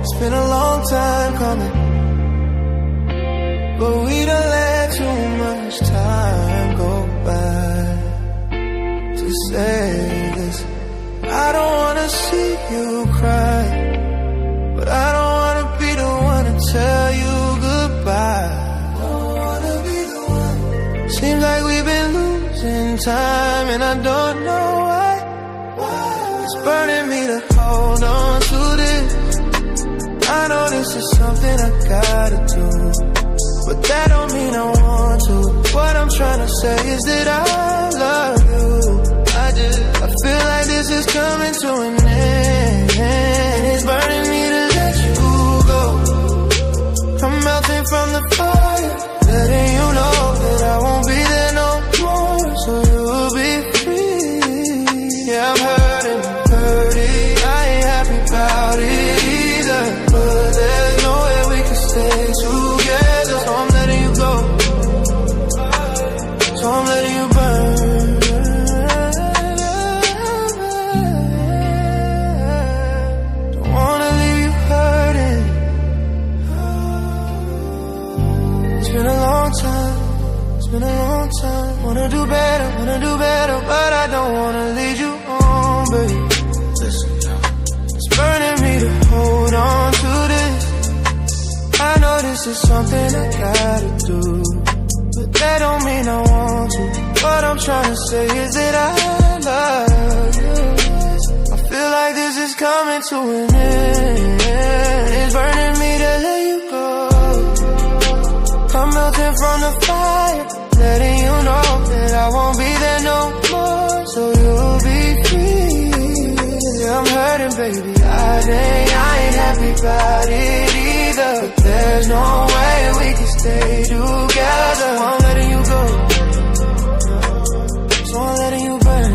It's been a long time coming, but we done let too much time go by to say this. I don't wanna see you cry, but I don't wanna be the one to tell you goodbye. Don't wanna be the one. Seems like we've been losing time, and I don't know why. It's burning me to hold on to this. I know this is something I gotta do, but that don't mean I want to. What I'm trying to say is that I love you. I feel like this is coming to an end, and it's burning me to let you go. I'm melting from the fire, letting you know that I won't be there no more, so you'll be free. Yeah, I'm hurting, I ain't happy about it either, but there's no way we can stay together, so I'm letting you go, so I'm letting you burn. Don't wanna leave you hurting. It's been a long time, it's been a long time. Wanna do better, but I don't wanna lead you on, baby. Listen, it's burning me to hold on to this. I know this is something I gotta do, but that don't mean I want to. What I'm trying to say is that I love you. I feel like this is coming to an end. It's burning me to let you go. I'm melting from the fire, letting you know that I won't be there no more, so you'll be free. Yeah, I'm hurting, baby. I ain't happy about it either, but there's no way we can stay together. So I'm letting you go, so I'm letting you burn.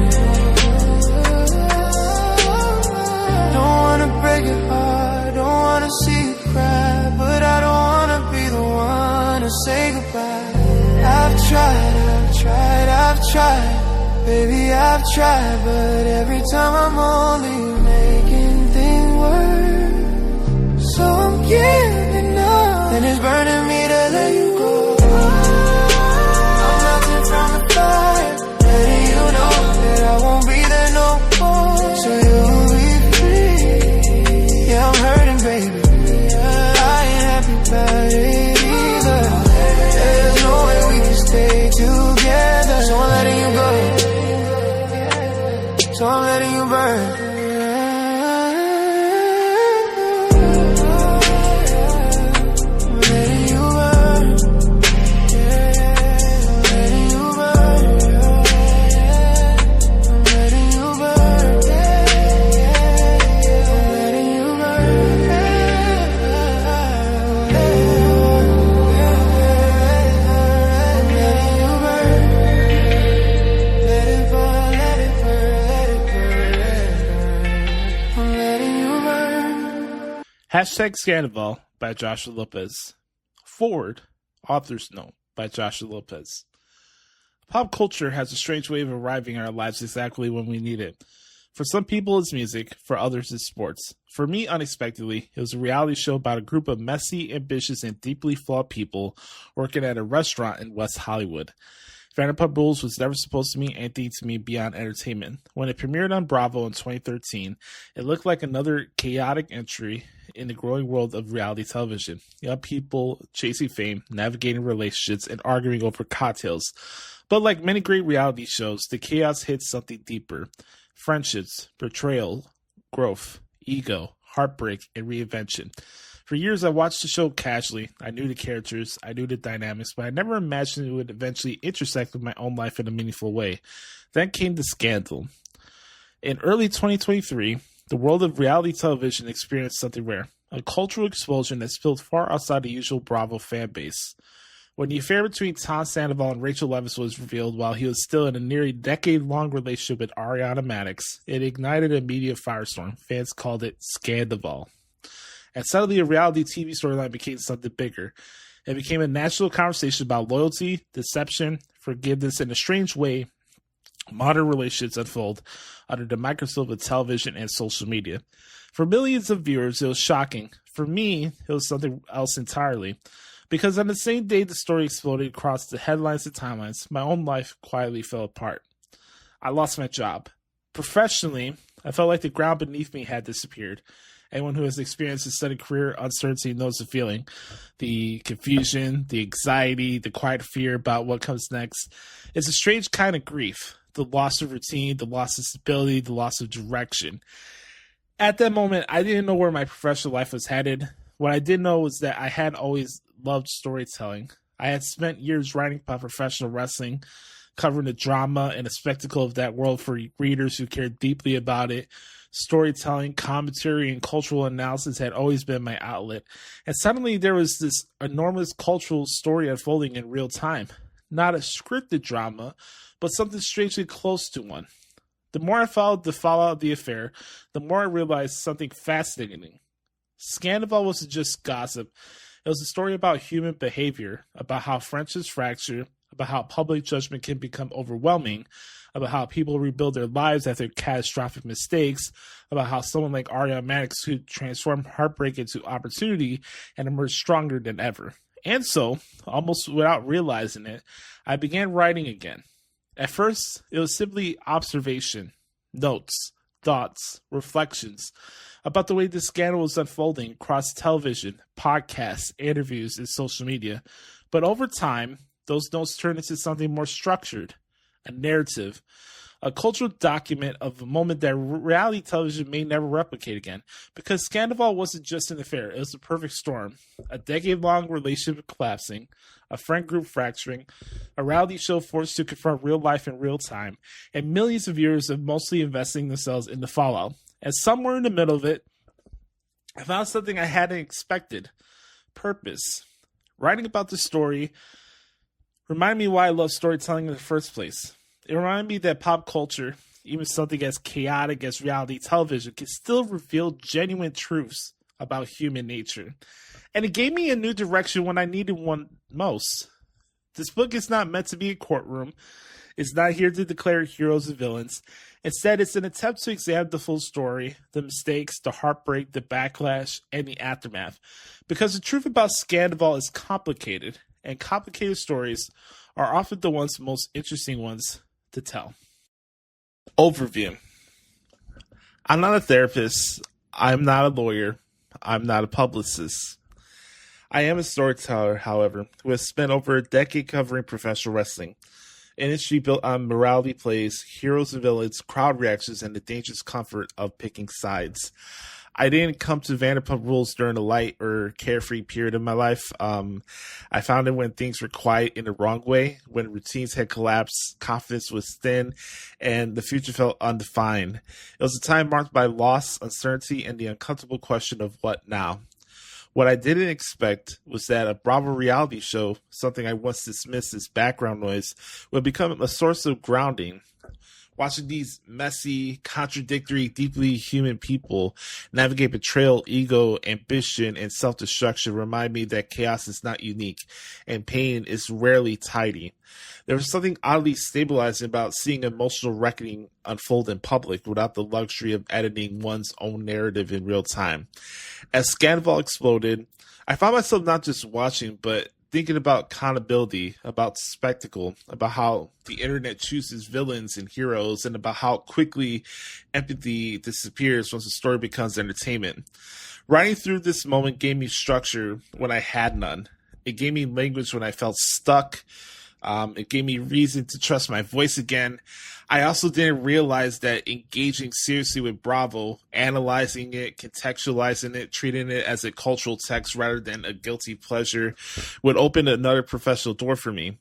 Don't wanna break your heart, don't wanna see you cry, but I don't wanna be the one to say goodbye. I've tried, baby, I've tried, but every time I'm only making things worse. So I'm giving up, and it's burning me to let you go. I'm melting from the fire, letting you know that I won't be there no more, so you'll be free. Yeah, I'm hurting, baby. I ain't happy about it either. There's no way we can stay together, so I'm letting you go, so I'm letting you burn. I'm letting you burn. I'm letting you burn. I'm letting you burn. I'm letting you Hashtag Scandal by Joshie Lopez. Foreword, author's note by Joshie Lopez. Pop culture has a strange way of arriving in our lives exactly when we need it. For some people, it's music. For others, it's sports. For me, unexpectedly, it was a reality show about a group of messy, ambitious, and deeply flawed people working at a restaurant in West Hollywood. Vanderpump Rules was never supposed to mean anything to me beyond entertainment. When it premiered on Bravo in 2013, it looked like another chaotic entry in the growing world of reality television. Young people chasing fame, navigating relationships, and arguing over cocktails. But like many great reality shows, the chaos hits something deeper. Friendships, betrayal, growth, ego, heartbreak, and reinvention. For years, I watched the show casually. I knew the characters, I knew the dynamics, but I never imagined it would eventually intersect with my own life in a meaningful way. Then came the scandal. In early 2023, the world of reality television experienced something rare, a cultural explosion that spilled far outside the usual Bravo fan base. When the affair between Tom Sandoval and Rachel Leviss was revealed while he was still in a nearly decade-long relationship with Ariana Madix, it ignited a media firestorm. Fans called it Scandal. And suddenly a reality TV storyline became something bigger. It became a national conversation about loyalty, deception, forgiveness, and in a strange way, modern relationships unfold under the microscope of television and social media. For millions of viewers, it was shocking, For me, it was something else entirely. Because on the same day the story exploded across the headlines and timelines, my own life quietly fell apart. I lost my job. Professionally, I felt like the ground beneath me had disappeared. Anyone who has experienced a sudden career uncertainty knows the feeling. The confusion, the anxiety, the quiet fear about what comes next. It's a strange kind of grief. The loss of routine, the loss of stability, the loss of direction. At that moment, I didn't know where my professional life was headed. What I did know was that I had always loved storytelling. I had spent years writing about professional wrestling, covering the drama and the spectacle of that world for readers who cared deeply about it. Storytelling, commentary, and cultural analysis had always been my outlet. And suddenly there was this enormous cultural story unfolding in real time. Not a scripted drama, but something strangely close to one. The more I followed the fallout of the affair, the more I realized something fascinating. Scandival wasn't just gossip. It was a story about human behavior, about how friendships fracture, about how public judgment can become overwhelming, about how people rebuild their lives after catastrophic mistakes, about how someone like Ariana Madix could transform heartbreak into opportunity and emerge stronger than ever. And so, almost without realizing it, I began writing again. At first, it was simply observation, notes, thoughts, reflections about the way this scandal was unfolding across television, podcasts, interviews, and social media. But over time, those notes turned into something more structured, a narrative, a cultural document of a moment that reality television may never replicate again. Because Scandival wasn't just an affair, it was a perfect storm. A decade-long relationship collapsing, a friend group fracturing, a reality show forced to confront real life in real time, and millions of viewers of mostly investing themselves in the fallout. And somewhere in the middle of it, I found something I hadn't expected. Purpose. Writing about the story reminded me why I love storytelling in the first place. It reminded me that pop culture, even something as chaotic as reality television, can still reveal genuine truths about human nature. And it gave me a new direction when I needed one most. This book is not meant to be a courtroom. It's not here to declare heroes and villains. Instead, it's an attempt to examine the full story, the mistakes, the heartbreak, the backlash, and the aftermath. Because the truth about Scandival is complicated, and complicated stories are often the most interesting ones to tell. Overview. I'm not a therapist. I'm not a lawyer. I'm not a publicist. I am a storyteller, however, who has spent over a decade covering professional wrestling. An industry built on morality plays, heroes and villains, crowd reactions, and the dangerous comfort of picking sides. I didn't come to Vanderpump Rules during a light or carefree period of my life. I found it when things were quiet in the wrong way, when routines had collapsed, confidence was thin, and the future felt undefined. It was a time marked by loss, uncertainty, and the uncomfortable question of what now. What I didn't expect was that a Bravo reality show, something I once dismissed as background noise, would become a source of grounding. Watching these messy, contradictory, deeply human people navigate betrayal, ego, ambition, and self-destruction remind me that chaos is not unique and pain is rarely tidy. There was something oddly stabilizing about seeing emotional reckoning unfold in public without the luxury of editing one's own narrative in real time. As Scandival exploded, I found myself not just watching, but thinking about accountability, about spectacle, about how the internet chooses villains and heroes, and about how quickly empathy disappears once the story becomes entertainment. Writing through this moment gave me structure when I had none. It gave me language when I felt stuck. It gave me reason to trust my voice again. I also didn't realize that engaging seriously with Bravo, analyzing it, contextualizing it, treating it as a cultural text rather than a guilty pleasure would open another professional door for me.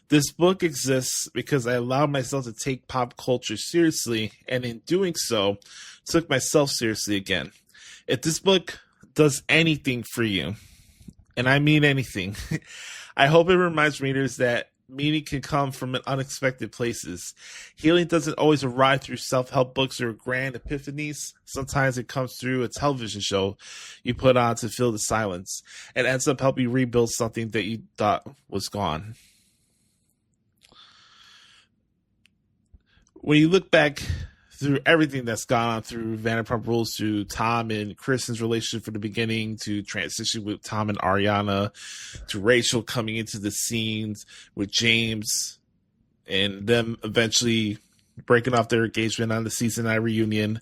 This book exists because I allowed myself to take pop culture seriously, and in doing so, took myself seriously again. If this book does anything for you, and I mean anything, I hope it reminds readers that meaning can come from unexpected places. Healing doesn't always arrive through self-help books or grand epiphanies. Sometimes it comes through a television show you put on to fill the silence. It ends up helping you rebuild something that you thought was gone. When you look back through everything that's gone on through Vanderpump Rules, to Tom and Kristen's relationship from the beginning, to transition with Tom and Ariana, to Rachel coming into the scenes with James, and them eventually breaking off their engagement on the season 9 reunion,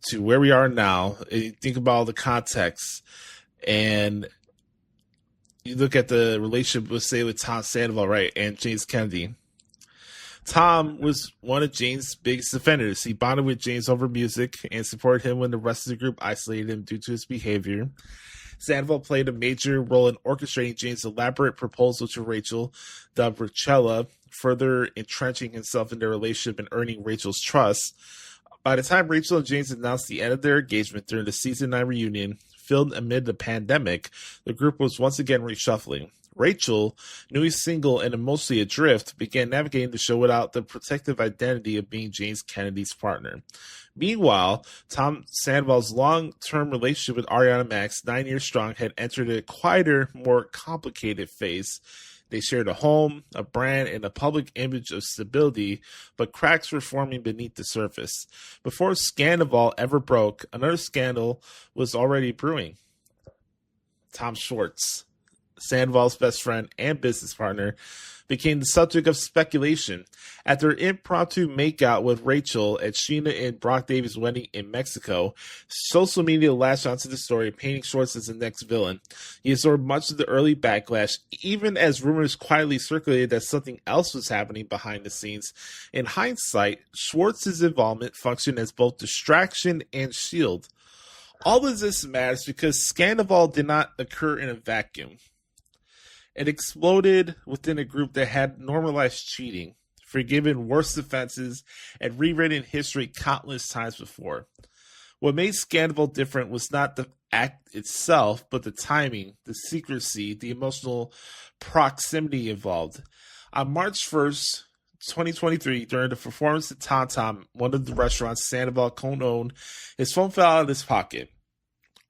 to where we are now. And you think about all the context, and you look at the relationship, let's say, with Tom Sandoval, right, and James Kennedy. Tom was one of James' biggest defenders. He bonded with James over music and supported him when the rest of the group isolated him due to his behavior. Sandoval played a major role in orchestrating James' elaborate proposal to Rachel, dubbed Rachella, further entrenching himself in their relationship and earning Rachel's trust. By the time Rachel and James announced the end of their engagement during the season 9 reunion, filmed amid the pandemic, the group was once again reshuffling. Rachel, newly single and emotionally adrift, began navigating the show without the protective identity of being James Kennedy's partner. Meanwhile, Tom Sandoval's long-term relationship with Ariana Max, 9 years strong, had entered a quieter, more complicated phase. They shared a home, a brand, and a public image of stability, but cracks were forming beneath the surface. Before Scandival ever broke, another scandal was already brewing. Tom Schwartz, Sandoval's best friend and business partner, became the subject of speculation. After an impromptu makeout with Rachel at Scheana and Brock Davis' wedding in Mexico, social media latched onto the story, painting Schwartz as the next villain. He absorbed much of the early backlash, even as rumors quietly circulated that something else was happening behind the scenes. In hindsight, Schwartz's involvement functioned as both distraction and shield. All of this matters because Scandival did not occur in a vacuum. It exploded within a group that had normalized cheating, forgiven worse offenses, and rewritten history countless times before. What made Scandival different was not the act itself, but the timing, the secrecy, the emotional proximity involved. On March 1st, 2023, during the performance at Tom Tom, one of the restaurants Sandoval co-owned, his phone fell out of his pocket.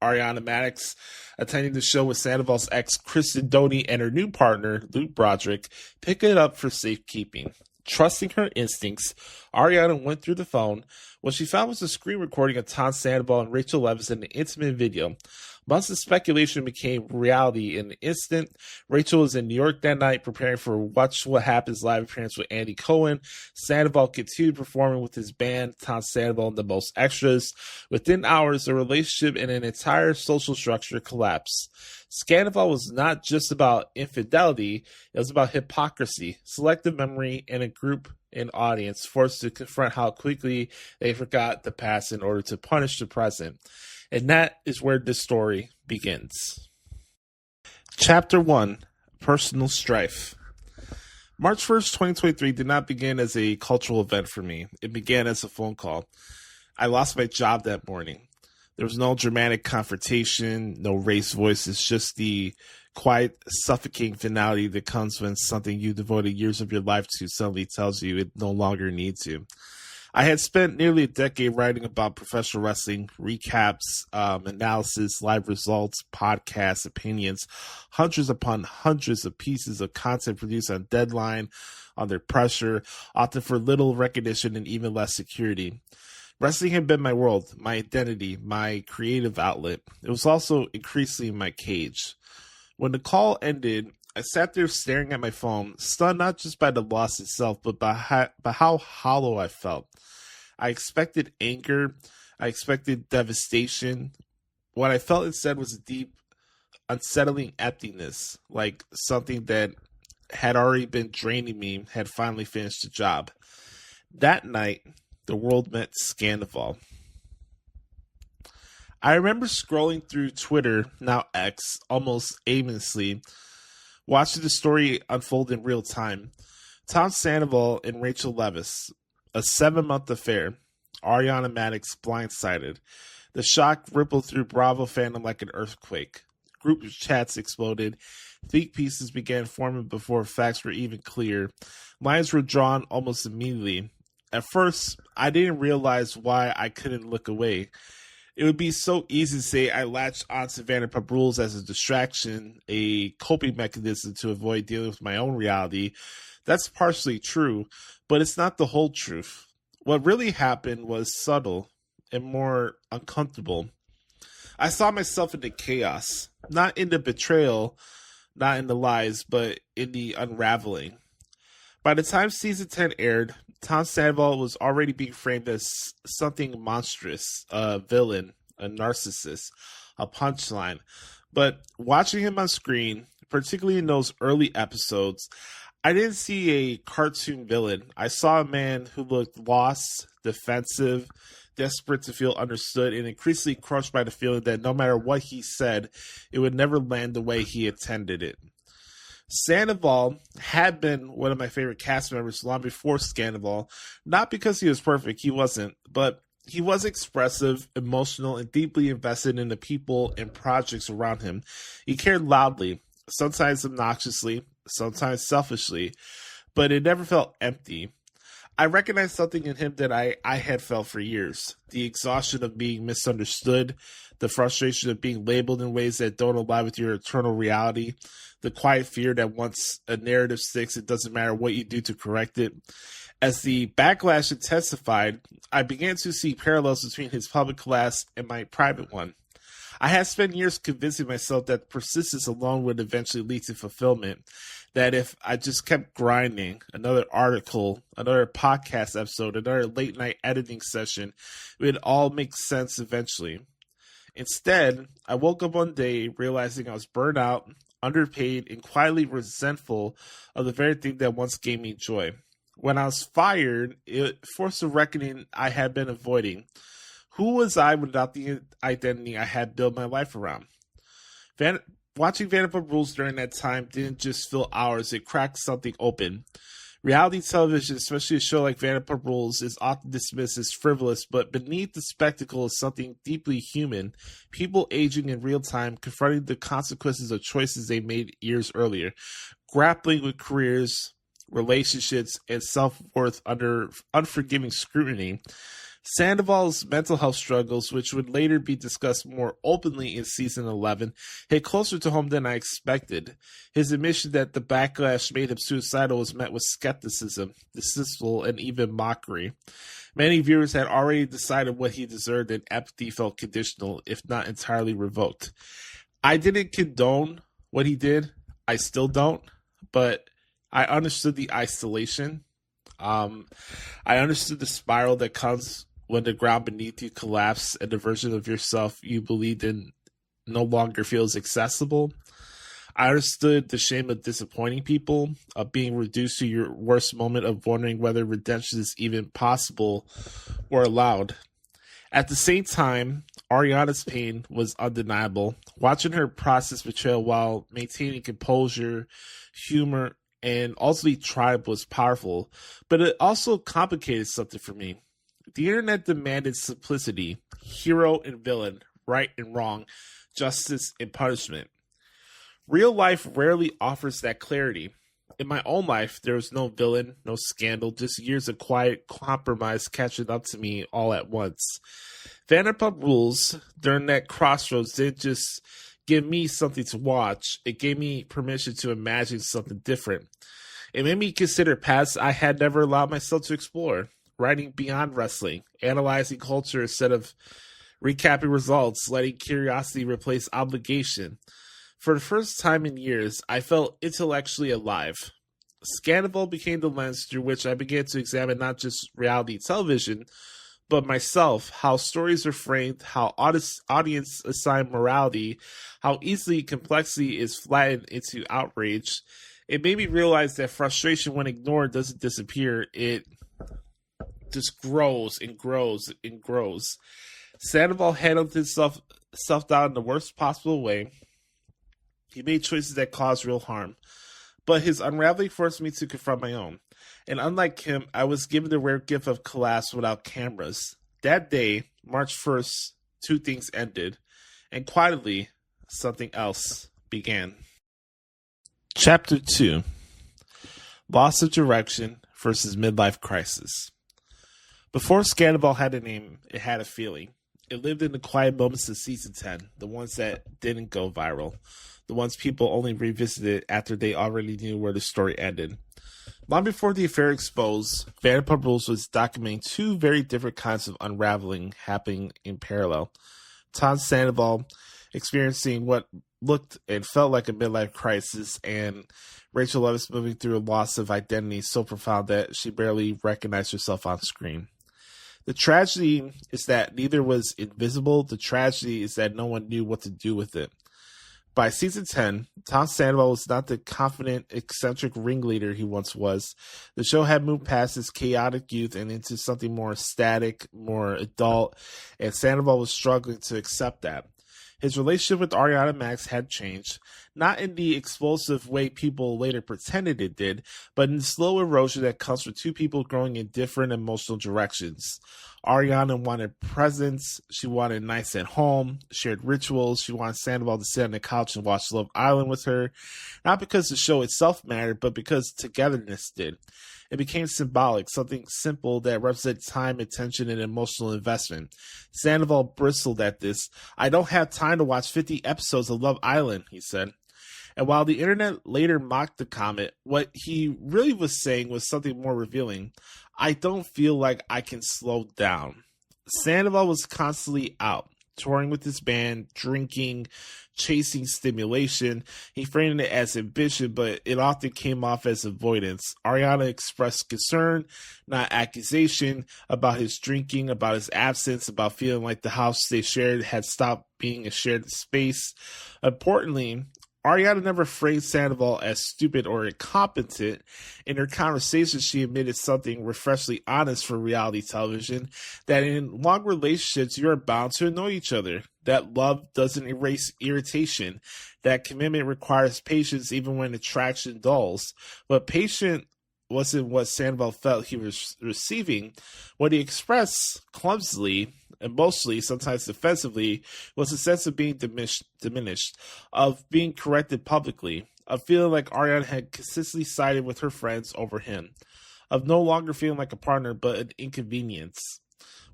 Ariana Maddox, attending the show with Sandoval's ex Kristen Doty and her new partner, Luke Broderick, picked it up for safekeeping. Trusting her instincts, Ariana went through the phone. What she found was a screen recording of Tom Sandoval and Rachel Leviss in an intimate video. Months of speculation became reality in an instant. Rachel was in New York that night preparing for Watch What Happens live appearance with Andy Cohen. Sandoval continued performing with his band, Tom Sandoval and the Most Extras. Within hours, the relationship and an entire social structure collapsed. Scandival was not just about infidelity, it was about hypocrisy, selective memory, and a group and audience forced to confront how quickly they forgot the past in order to punish the present. And that is where this story begins. Chapter 1, Personal Strife. March 1st, 2023 did not begin as a cultural event for me. It began as a phone call. I lost my job that morning. There was no dramatic confrontation, no raised voices, just the quiet, suffocating finality that comes when something you devoted years of your life to suddenly tells you it no longer needs you. I had spent nearly a decade writing about professional wrestling, recaps, analysis, live results, podcasts, opinions, hundreds upon hundreds of pieces of content produced on deadline, under pressure, often for little recognition and even less security. Wrestling had been my world, my identity, my creative outlet. It was also increasingly my cage. When the call ended, I sat there staring at my phone, stunned not just by the loss itself, but by how hollow I felt. I expected anger. I expected devastation. What I felt instead was a deep, unsettling emptiness, like something that had already been draining me had finally finished the job. That night, the world met Scandival. I remember scrolling through Twitter, now X, almost aimlessly, watching the story unfold in real time. Tom Sandoval and Rachel Leviss, a 7-month affair. Ariana Maddox blindsided. The shock rippled through Bravo fandom like an earthquake. Group chats exploded. Think pieces began forming before facts were even clear. Lines were drawn almost immediately. At first, I didn't realize why I couldn't look away. It would be so easy to say I latched onto Vanderpump Rules as a distraction, a coping mechanism to avoid dealing with my own reality. That's partially true, but it's not the whole truth. what really happened was subtle and more uncomfortable. I saw myself in the chaos, not in the betrayal, not in the lies, but in the unraveling. By the time season 10 aired, Tom Sandoval was already being framed as something monstrous, a villain, a narcissist, a punchline. But watching him on screen, particularly in those early episodes, I didn't see a cartoon villain. I saw a man who looked lost, defensive, desperate to feel understood, and increasingly crushed by the feeling that no matter what he said, it would never land the way he intended it. Sandoval had been one of my favorite cast members long before Sandoval, not because he was perfect, he wasn't, but he was expressive, emotional, and deeply invested in the people and projects around him. He cared loudly, sometimes obnoxiously, sometimes selfishly, but it never felt empty. I recognized something in him that I had felt for years. The exhaustion of being misunderstood, the frustration of being labeled in ways that don't align with your eternal reality, the quiet fear that once a narrative sticks, it doesn't matter what you do to correct it. As the backlash intensified, I began to see parallels between his public class and my private one. I had spent years convincing myself that persistence alone would eventually lead to fulfillment, that if I just kept grinding, another article, another podcast episode, another late night editing session, it would all make sense eventually. Instead, I woke up one day realizing I was burnt out, underpaid, and quietly resentful of the very thing that once gave me joy. When I was fired, it forced a reckoning I had been avoiding. Who was I without the identity I had built my life around? Watching Vanderpump Rules during that time didn't just fill hours, it cracked something open. Reality television, especially a show like Vanderpump Rules, is often dismissed as frivolous, but beneath the spectacle is something deeply human. People aging in real time, confronting the consequences of choices they made years earlier, grappling with careers, relationships, and self-worth under unforgiving scrutiny. Sandoval's mental health struggles, which would later be discussed more openly in season 11, hit closer to home than I expected. His admission that the backlash made him suicidal was met with skepticism, deceitful, and even mockery. Many viewers had already decided what he deserved, and empathy felt conditional, if not entirely revoked. I didn't condone what he did. I still don't, but I understood the isolation. I understood the spiral that comes when the ground beneath you collapses and the version of yourself you believed in no longer feels accessible. I understood the shame of disappointing people, of being reduced to your worst moment, of wondering whether redemption is even possible or allowed. At the same time, Ariana's pain was undeniable. Watching her process betrayal while maintaining composure, humor, and ultimately triumph was powerful, but it also complicated something for me. The internet demanded simplicity, hero and villain, right and wrong, justice and punishment. Real life rarely offers that clarity. In my own life, there was no villain, no scandal, just years of quiet compromise catching up to me all at once. Vanderpump Rules, during that crossroads, didn't just give me something to watch, it gave me permission to imagine something different. It made me consider paths I had never allowed myself to explore, writing beyond wrestling, analyzing culture instead of recapping results, letting curiosity replace obligation. For the first time in years, I felt intellectually alive. Sandoval became the lens through which I began to examine not just reality television, but myself, how stories are framed, how audience assign morality, how easily complexity is flattened into outrage. It made me realize that frustration, when ignored, doesn't disappear. It just grows and grows and grows. Sandoval handled his self-doubt in the worst possible way. He made choices that caused real harm. But his unraveling forced me to confront my own. And unlike him, I was given the rare gift of collapse without cameras. That day, March 1st, two things ended. And quietly, something else began. Chapter 2. Loss of Direction versus Midlife Crisis. Before Sandoval had a name, it had a feeling. It lived in the quiet moments of season 10, the ones that didn't go viral, the ones people only revisited after they already knew where the story ended. Long before the affair exposed, Vanderpump Rules was documenting two very different kinds of unraveling happening in parallel. Tom Sandoval experiencing what looked and felt like a midlife crisis, and Rachel Leviss moving through a loss of identity so profound that she barely recognized herself on screen. The tragedy is that neither was invisible. The tragedy is that no one knew what to do with it. By season 10, Tom Sandoval was not the confident, eccentric ringleader he once was. The show had moved past his chaotic youth and into something more static, more adult, and Sandoval was struggling to accept that. His relationship with Ariana Max had changed, not in the explosive way people later pretended it did, but in the slow erosion that comes from two people growing in different emotional directions. Ariana wanted presence, she wanted nights at home, shared rituals, she wanted Sandoval to sit on the couch and watch Love Island with her, not because the show itself mattered, but because togetherness did. It became symbolic, something simple that represented time, attention, and emotional investment. Sandoval bristled at this. "I don't have time to watch 50 episodes of Love Island," he said. And while the internet later mocked the comment, what he really was saying was something more revealing. "I don't feel like I can slow down." Sandoval was constantly out, touring with his band, drinking, chasing stimulation. He framed it as ambition, but it often came off as avoidance. Ariana expressed concern, not accusation, about his drinking, about his absence, about feeling like the house they shared had stopped being a shared space. Importantly, Ariana never framed Sandoval as stupid or incompetent. In her conversation, she admitted something refreshingly honest for reality television, that in long relationships, you are bound to annoy each other, that love doesn't erase irritation, that commitment requires patience even when attraction dulls. But patience wasn't what Sandoval felt he was receiving. What he expressed clumsily, emotionally, sometimes defensively, was a sense of being diminished, of being corrected publicly, of feeling like Ariana had consistently sided with her friends over him, of no longer feeling like a partner but an inconvenience.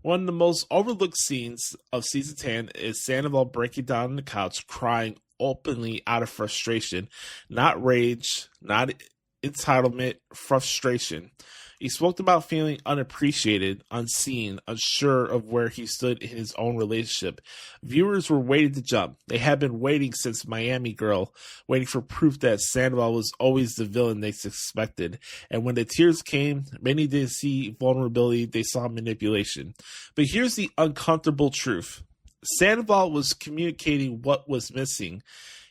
One of the most overlooked scenes of season 10 is Sandoval breaking down on the couch, crying openly out of frustration, not rage, not entitlement, frustration. He spoke about feeling unappreciated, unseen, unsure of where he stood in his own relationship. Viewers were waiting to jump. They had been waiting since Miami Girl, waiting for proof that Sandoval was always the villain they suspected. And when the tears came, many didn't see vulnerability, they saw manipulation. But here's the uncomfortable truth. Sandoval was communicating what was missing.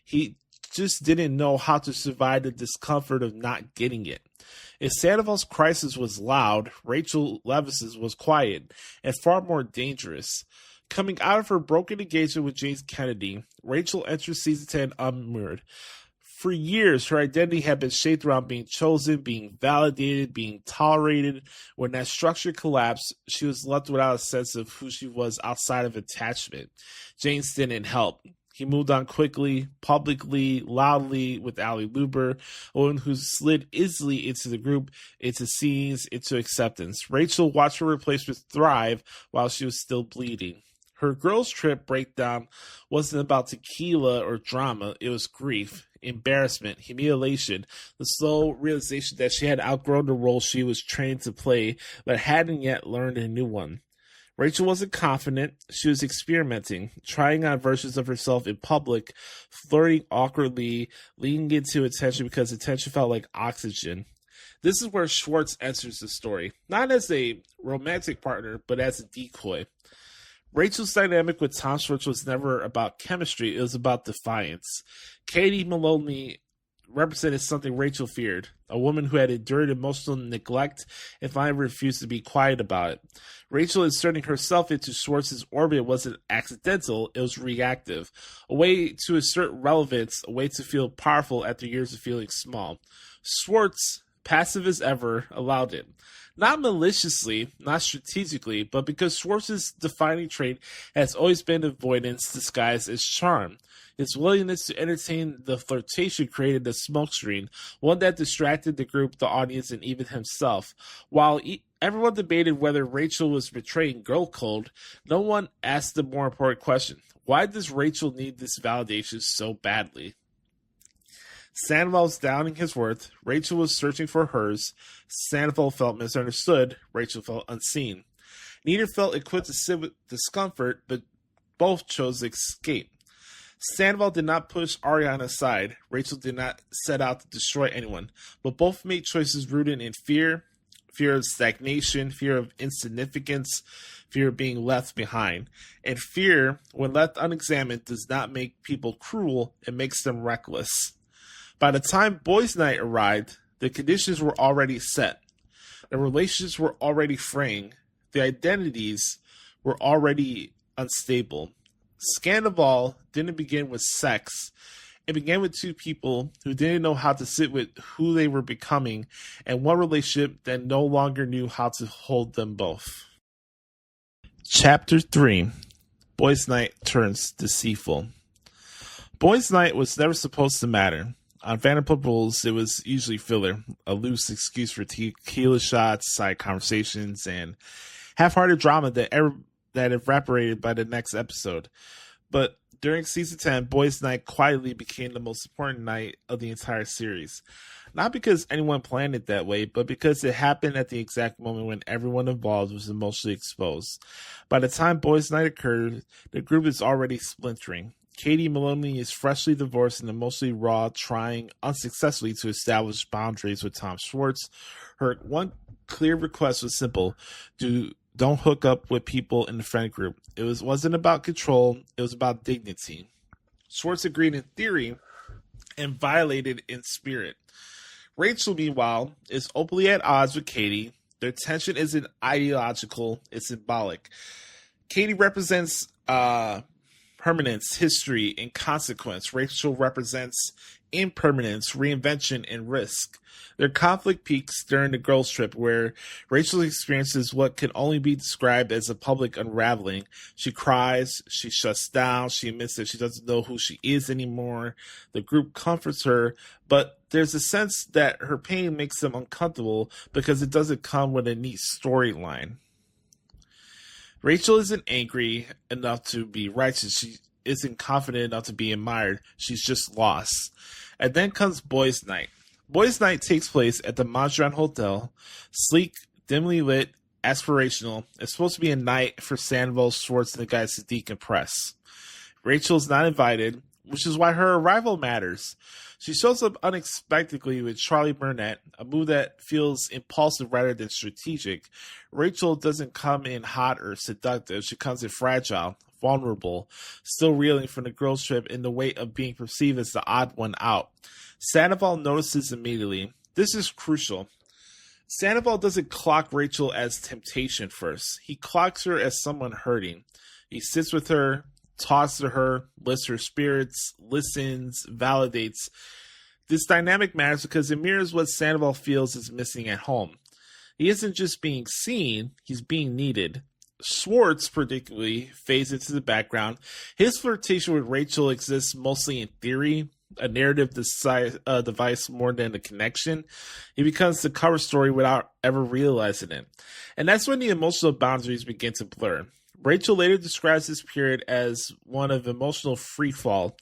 He just didn't know how to survive the discomfort of not getting it. If Sandoval's crisis was loud, Rachel Leviss's was quiet and far more dangerous. Coming out of her broken engagement with James Kennedy, Rachel entered season 10 unmoored. For years, her identity had been shaped around being chosen, being validated, being tolerated. When that structure collapsed, she was left without a sense of who she was outside of attachment. James didn't help. He moved on quickly, publicly, loudly with Ali Luber, a woman who slid easily into the group, into scenes, into acceptance. Rachel watched her replacement thrive while she was still bleeding. Her girls' trip breakdown wasn't about tequila or drama. It was grief, embarrassment, humiliation, the slow realization that she had outgrown the role she was trained to play, but hadn't yet learned a new one. Rachel wasn't confident. She was experimenting, trying on versions of herself in public, flirting awkwardly, leaning into attention because attention felt like oxygen. This is where Schwartz enters the story, not as a romantic partner, but as a decoy. Rachel's dynamic with Tom Schwartz was never about chemistry, it was about defiance. Katie Maloney represented something Rachel feared, a woman who had endured emotional neglect and finally refused to be quiet about it. Rachel inserting herself into Schwartz's orbit wasn't accidental, it was reactive. A way to assert relevance, a way to feel powerful after years of feeling small. Schwartz, passive as ever, allowed it. Not maliciously, not strategically, but because Schwartz's defining trait has always been avoidance disguised as charm. His willingness to entertain the flirtation created a smokescreen, one that distracted the group, the audience, and even himself. While everyone debated whether Rachel was betraying girl code, no one asked the more important question. Why does Rachel need this validation so badly? Sandoval was doubting his worth. Rachel was searching for hers. Sandoval felt misunderstood. Rachel felt unseen. Neither felt equipped to sit with discomfort, but both chose to escape. Sandoval did not push Ariana aside. Rachel did not set out to destroy anyone, but both made choices rooted in fear of stagnation, fear of insignificance, fear of being left behind. And fear, when left unexamined, does not make people cruel, it makes them reckless. By the time boys' night arrived, the conditions were already set. The relationships were already fraying. The identities were already unstable. Scandal didn't begin with sex. It began with two people who didn't know how to sit with who they were becoming, and one relationship that no longer knew how to hold them both. Chapter 3. Boys' Night turns deceitful. Boys' Night was never supposed to matter. On Vanderpump Rules, it was usually filler, a loose excuse for tequila shots, side conversations, and half-hearted drama that evaporated by the next episode. But during season 10, Boys' Night quietly became the most important night of the entire series. Not because anyone planned it that way, but because it happened at the exact moment when everyone involved was emotionally exposed. By the time Boys' Night occurred, the group is already splintering. Katie Maloney is freshly divorced and emotionally raw, trying unsuccessfully to establish boundaries with Tom Schwartz. Her one clear request was simple: don't hook up with people in the friend group. It wasn't about control, it was about dignity. Schwartz agreed in theory and violated in spirit. Rachel, meanwhile, is openly at odds with Katie. Their tension isn't ideological, it's symbolic. Katie represents permanence, history, and consequence. Rachel represents impermanence, reinvention, and risk. Their conflict peaks during the girls' trip, where Rachel experiences what can only be described as a public unraveling. She cries, she shuts down, she admits that she doesn't know who she is anymore. The group comforts her, but there's a sense that her pain makes them uncomfortable because it doesn't come with a neat storyline. Rachel isn't angry enough to be righteous. She isn't confident enough to be admired. She's just lost. And then comes Boys' Night. Boys' Night takes place at the Mondrian Hotel. Sleek, dimly lit, aspirational. It's supposed to be a night for Sandoval, Schwartz, and the guys to decompress. Rachel's not invited, which is why her arrival matters. She shows up unexpectedly with Charlie Burnett, a move that feels impulsive rather than strategic. Rachel doesn't come in hot or seductive. She comes in fragile, vulnerable, still reeling from the girls' trip in the weight of being perceived as the odd one out. Sandoval notices immediately. This is crucial. Sandoval doesn't clock Rachel as temptation first. He clocks her as someone hurting. He sits with her, talks to her, lifts her spirits, listens, validates. This dynamic matters because it mirrors what Sandoval feels is missing at home. He isn't just being seen, he's being needed. Schwartz, particularly, fades into the background. His flirtation with Rachel exists mostly in theory, a narrative device more than a connection. He becomes the cover story without ever realizing it. And that's when the emotional boundaries begin to blur. Rachel later describes this period as one of emotional freefall.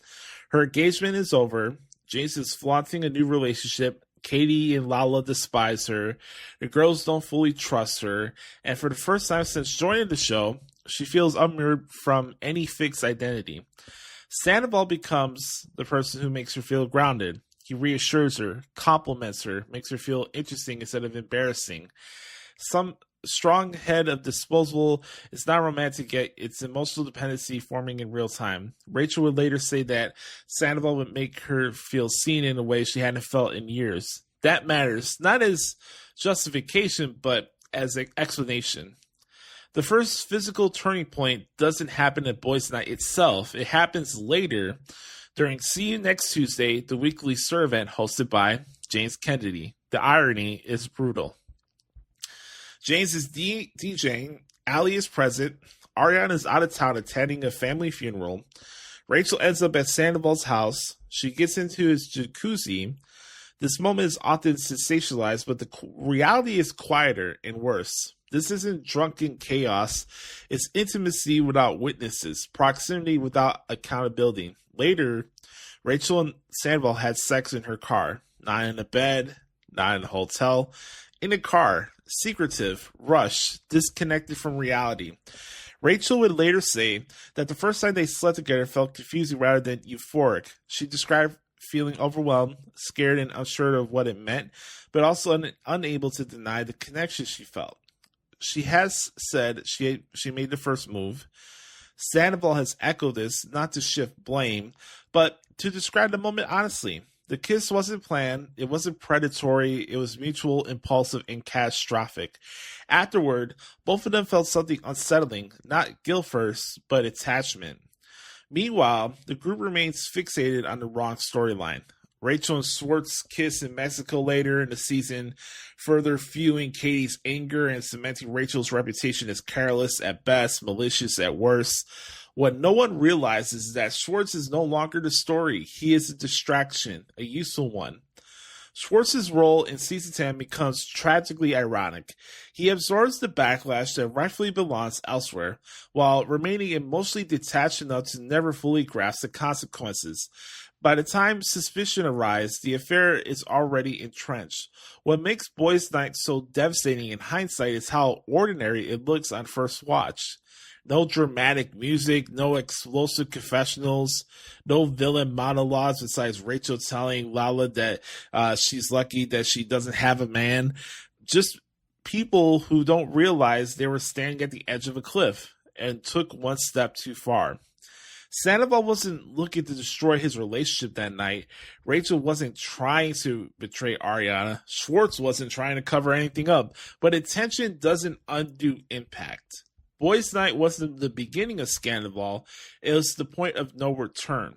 Her engagement is over. James is flaunting a new relationship. Katie and Lala despise her. The girls don't fully trust her. And for the first time since joining the show, she feels unmoored from any fixed identity. Sandoval becomes the person who makes her feel grounded. He reassures her, compliments her, makes her feel interesting instead of embarrassing. Some strong head of disposable is not romantic, yet it's emotional dependency forming in real time. Rachel would later say that Sandoval would make her feel seen in a way she hadn't felt in years. That matters, not as justification, but as an explanation. The first physical turning point doesn't happen at Boys' Night itself. It happens later during See You Next Tuesday, the weekly Sir event hosted by James Kennedy. The irony is brutal. James is DJing, Allie is present, Ariana is out of town attending a family funeral. Rachel ends up at Sandoval's house. She gets into his jacuzzi. This moment is often sensationalized, but the reality is quieter and worse. This isn't drunken chaos. It's intimacy without witnesses, proximity without accountability. Later, Rachel and Sandoval had sex in her car. Not in a bed, not in a hotel. In a car, secretive, rushed, disconnected from reality. Rachel would later say that the first time they slept together felt confusing rather than euphoric. She described feeling overwhelmed, scared, and unsure of what it meant, but also unable to deny the connection she felt. She has said she made the first move. Sandoval has echoed this, not to shift blame, but to describe the moment honestly. The kiss wasn't planned, it wasn't predatory, it was mutual, impulsive, and catastrophic. Afterward, both of them felt something unsettling, not guilt first, but attachment. Meanwhile, the group remains fixated on the wrong storyline. Rachel and Schwartz kiss in Mexico later in the season, further fueling Katie's anger and cementing Rachel's reputation as careless at best, malicious at worst. What no one realizes is that Schwartz is no longer the story. He is a distraction, a useful one. Schwartz's role in season 10 becomes tragically ironic. He absorbs the backlash that rightfully belongs elsewhere, while remaining emotionally detached enough to never fully grasp the consequences. By the time suspicion arises, the affair is already entrenched. What makes Boys' Night so devastating in hindsight is how ordinary it looks on first watch. No dramatic music, no explosive confessionals, no villain monologues besides Rachel telling Lala that she's lucky that she doesn't have a man. Just people who don't realize they were standing at the edge of a cliff and took one step too far. Sandoval wasn't looking to destroy his relationship that night. Rachel wasn't trying to betray Ariana. Schwartz wasn't trying to cover anything up. But attention doesn't undo impact. Boys' Night wasn't the beginning of Sandoval. It was the point of no return.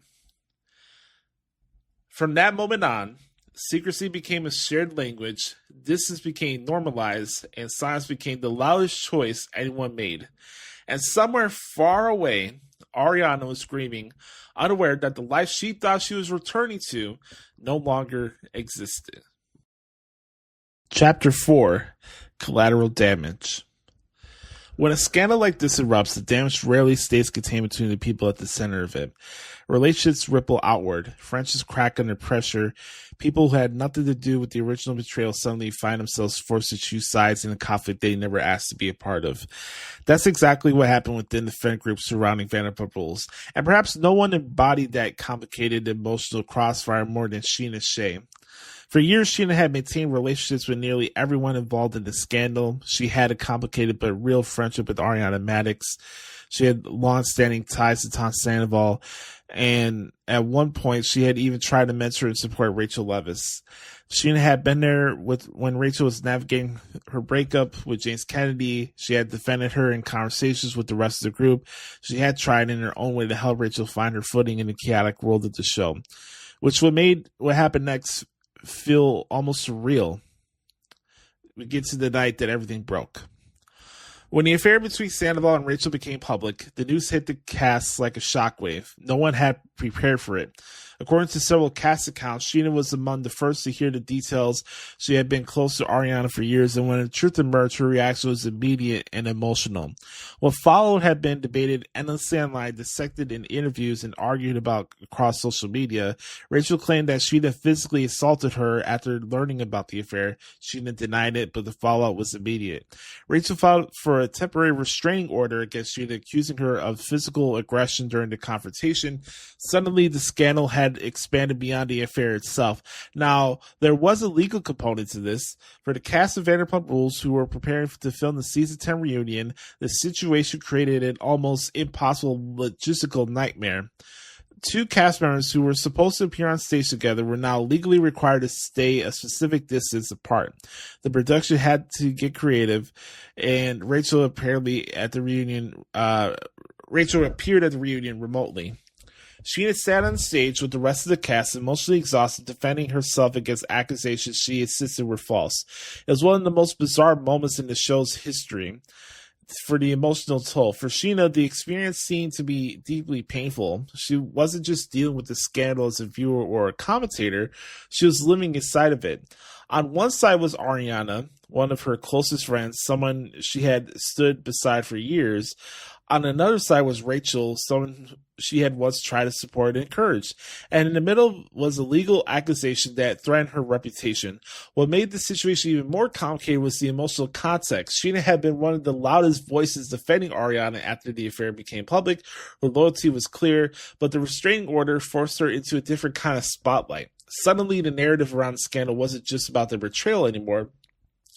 From that moment on, secrecy became a shared language, distance became normalized, and silence became the loudest choice anyone made. And somewhere far away, Ariana was screaming, unaware that the life she thought she was returning to no longer existed. Chapter 4, Collateral Damage. When a scandal like this erupts, the damage rarely stays contained between the people at the center of it. Relationships ripple outward. Friendships crack under pressure. People who had nothing to do with the original betrayal suddenly find themselves forced to choose sides in a conflict they never asked to be a part of. That's exactly what happened within the friend group surrounding Vanderpump Rules. And perhaps no one embodied that complicated emotional crossfire more than Scheana Shay. For years, Scheana had maintained relationships with nearly everyone involved in the scandal. She had a complicated but real friendship with Ariana Madix. She had long-standing ties to Tom Sandoval. And at one point, she had even tried to mentor and support Rachel Leviss. Scheana had been there when Rachel was navigating her breakup with James Kennedy. She had defended her in conversations with the rest of the group. She had tried in her own way to help Rachel find her footing in the chaotic world of the show, which made what happened next feel almost surreal. We get to the night that everything broke. When the affair between Sandoval and Rachel became public, the news hit the cast like a shockwave. No one had prepared for it. According to several cast accounts, Scheana was among the first to hear the details. She had been close to Ariana for years, and when the truth emerged, her reaction was immediate and emotional. What followed had been debated endlessly online, dissected in interviews, and argued about across social media. Rachel claimed that Scheana physically assaulted her after learning about the affair. Scheana denied it, but the fallout was immediate. Rachel filed for a temporary restraining order against Scheana, accusing her of physical aggression during the confrontation. Suddenly, the scandal had expanded beyond the affair itself. Now, there was a legal component to this. For the cast of Vanderpump Rules, who were preparing to film the season 10 reunion, the situation created an almost impossible logistical nightmare. Two cast members who were supposed to appear on stage together were now legally required to stay a specific distance apart. The production had to get creative, and Rachel appeared at the reunion remotely. Scheana sat on stage with the rest of the cast, emotionally exhausted, defending herself against accusations she insisted were false. It was one of the most bizarre moments in the show's history. for the emotional toll. For Scheana, the experience seemed to be deeply painful. She wasn't just dealing with the scandal as a viewer or a commentator, she was living inside of it. On one side was Ariana, one of her closest friends, someone she had stood beside for years. On another side was Rachel, someone she had once tried to support and encourage. And in the middle was a legal accusation that threatened her reputation. What made the situation even more complicated was the emotional context. Scheana had been one of the loudest voices defending Ariana after the affair became public. Her loyalty was clear, but the restraining order forced her into a different kind of spotlight. Suddenly, the narrative around the scandal wasn't just about the betrayal anymore.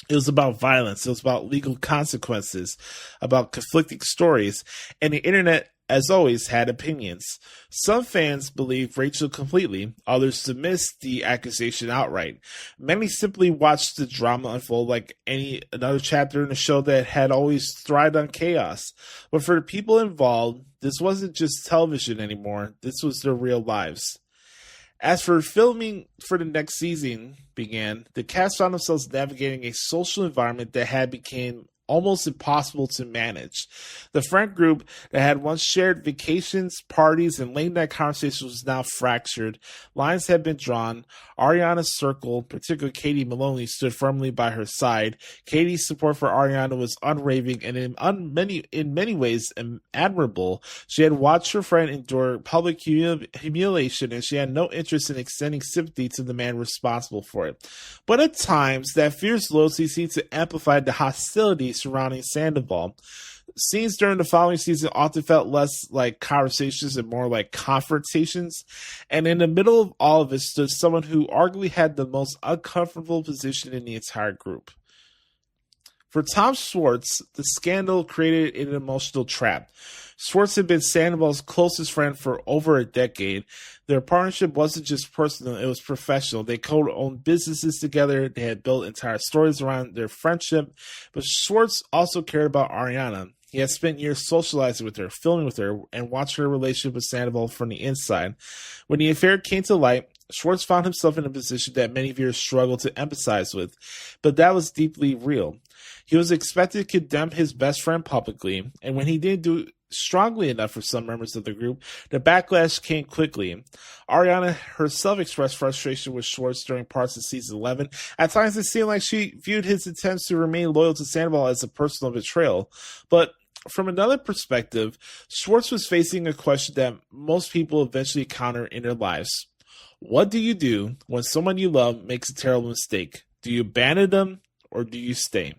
It was about violence. It was about legal consequences, about conflicting stories. And the internet, as always, had opinions. Some fans believed Rachel completely. Others dismissed the accusation outright. Many simply watched the drama unfold like any another chapter in a show that had always thrived on chaos. But for the people involved, this wasn't just television anymore. This was their real lives. As for filming for the next season began, the cast found themselves navigating a social environment that had become almost impossible to manage. The friend group that had once shared vacations, parties, and late-night conversations was now fractured. Lines had been drawn. Ariana's circle, particularly Katie Maloney, stood firmly by her side. Katie's support for Ariana was unwavering and in many ways admirable. She had watched her friend endure public humiliation, and she had no interest in extending sympathy to the man responsible for it. But at times, that fierce loyalty seemed to amplify the hostility surrounding Sandoval. Scenes during the following season often felt less like conversations and more like confrontations. And in the middle of all of it stood someone who arguably had the most uncomfortable position in the entire group. For Tom Schwartz, the scandal created an emotional trap. Schwartz had been Sandoval's closest friend for over a decade. Their partnership wasn't just personal, it was professional. They co-owned businesses together. They had built entire stories around their friendship. But Schwartz also cared about Ariana. He had spent years socializing with her, filming with her, and watching her relationship with Sandoval from the inside. When the affair came to light, Schwartz found himself in a position that many viewers struggled to empathize with. But that was deeply real. He was expected to condemn his best friend publicly, and when he didn't do strongly enough for some members of the group, the backlash came quickly. Ariana herself expressed frustration with Schwartz during parts of season 11. At times, it seemed like she viewed his attempts to remain loyal to Sandoval as a personal betrayal. But from another perspective, Schwartz was facing a question that most people eventually encounter in their lives. What do you do when someone you love makes a terrible mistake? Do you abandon them or do you stay?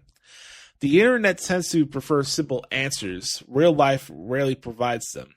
The internet tends to prefer simple answers. Real life rarely provides them.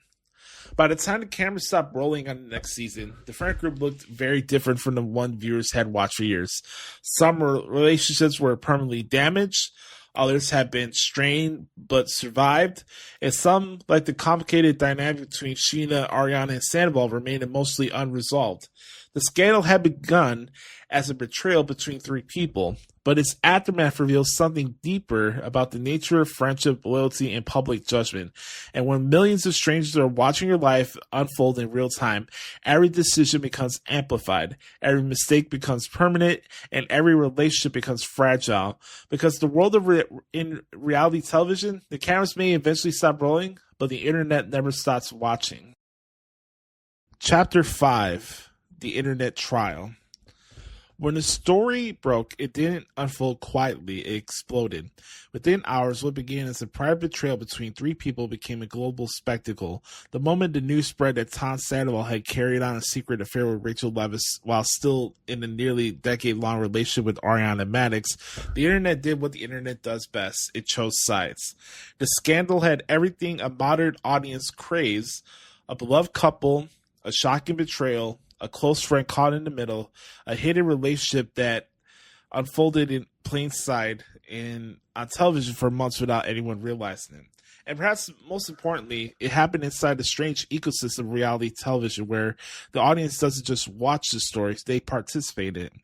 By the time the cameras stopped rolling on the next season, the friend group looked very different from the one viewers had watched for years. Some relationships were permanently damaged. Others had been strained but survived. And some, like the complicated dynamic between Scheana, Ariana, and Sandoval, remained emotionally unresolved. The scandal had begun as a betrayal between three people, but its aftermath reveals something deeper about the nature of friendship, loyalty, and public judgment. And when millions of strangers are watching your life unfold in real time, every decision becomes amplified, every mistake becomes permanent, and every relationship becomes fragile. Because the world of in reality television, the cameras may eventually stop rolling, but the internet never stops watching. Chapter 5. The Internet Trial. When the story broke, it didn't unfold quietly, it exploded. Within hours, what began as a private betrayal between three people became a global spectacle. The moment the news spread that Tom Sandoval had carried on a secret affair with Rachel Leviss while still in a nearly decade-long relationship with Ariana Madix, the internet did what the internet does best. It chose sides. The scandal had everything a modern audience craves: a beloved couple, a shocking betrayal, a close friend caught in the middle, a hidden relationship that unfolded in plain sight on television for months without anyone realizing it. And perhaps most importantly, it happened inside the strange ecosystem of reality television where the audience doesn't just watch the stories, they participate in it.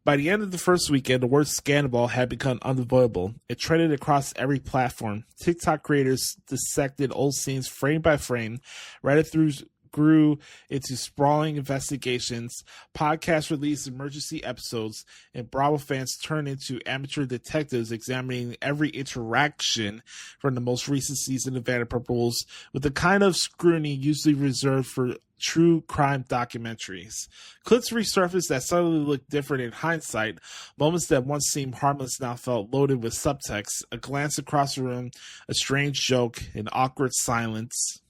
By the end of the first weekend, the word scandal had become unavoidable. It trended across every platform. TikTok creators dissected old scenes frame by frame, Reddit threw grew into sprawling investigations, podcasts released emergency episodes, and Bravo fans turned into amateur detectives examining every interaction from the most recent season of Vanderpump Rules with the kind of scrutiny usually reserved for true crime documentaries. Clips resurfaced that suddenly looked different in hindsight. Moments that once seemed harmless now felt loaded with subtext. A glance across the room, a strange joke, an awkward silence.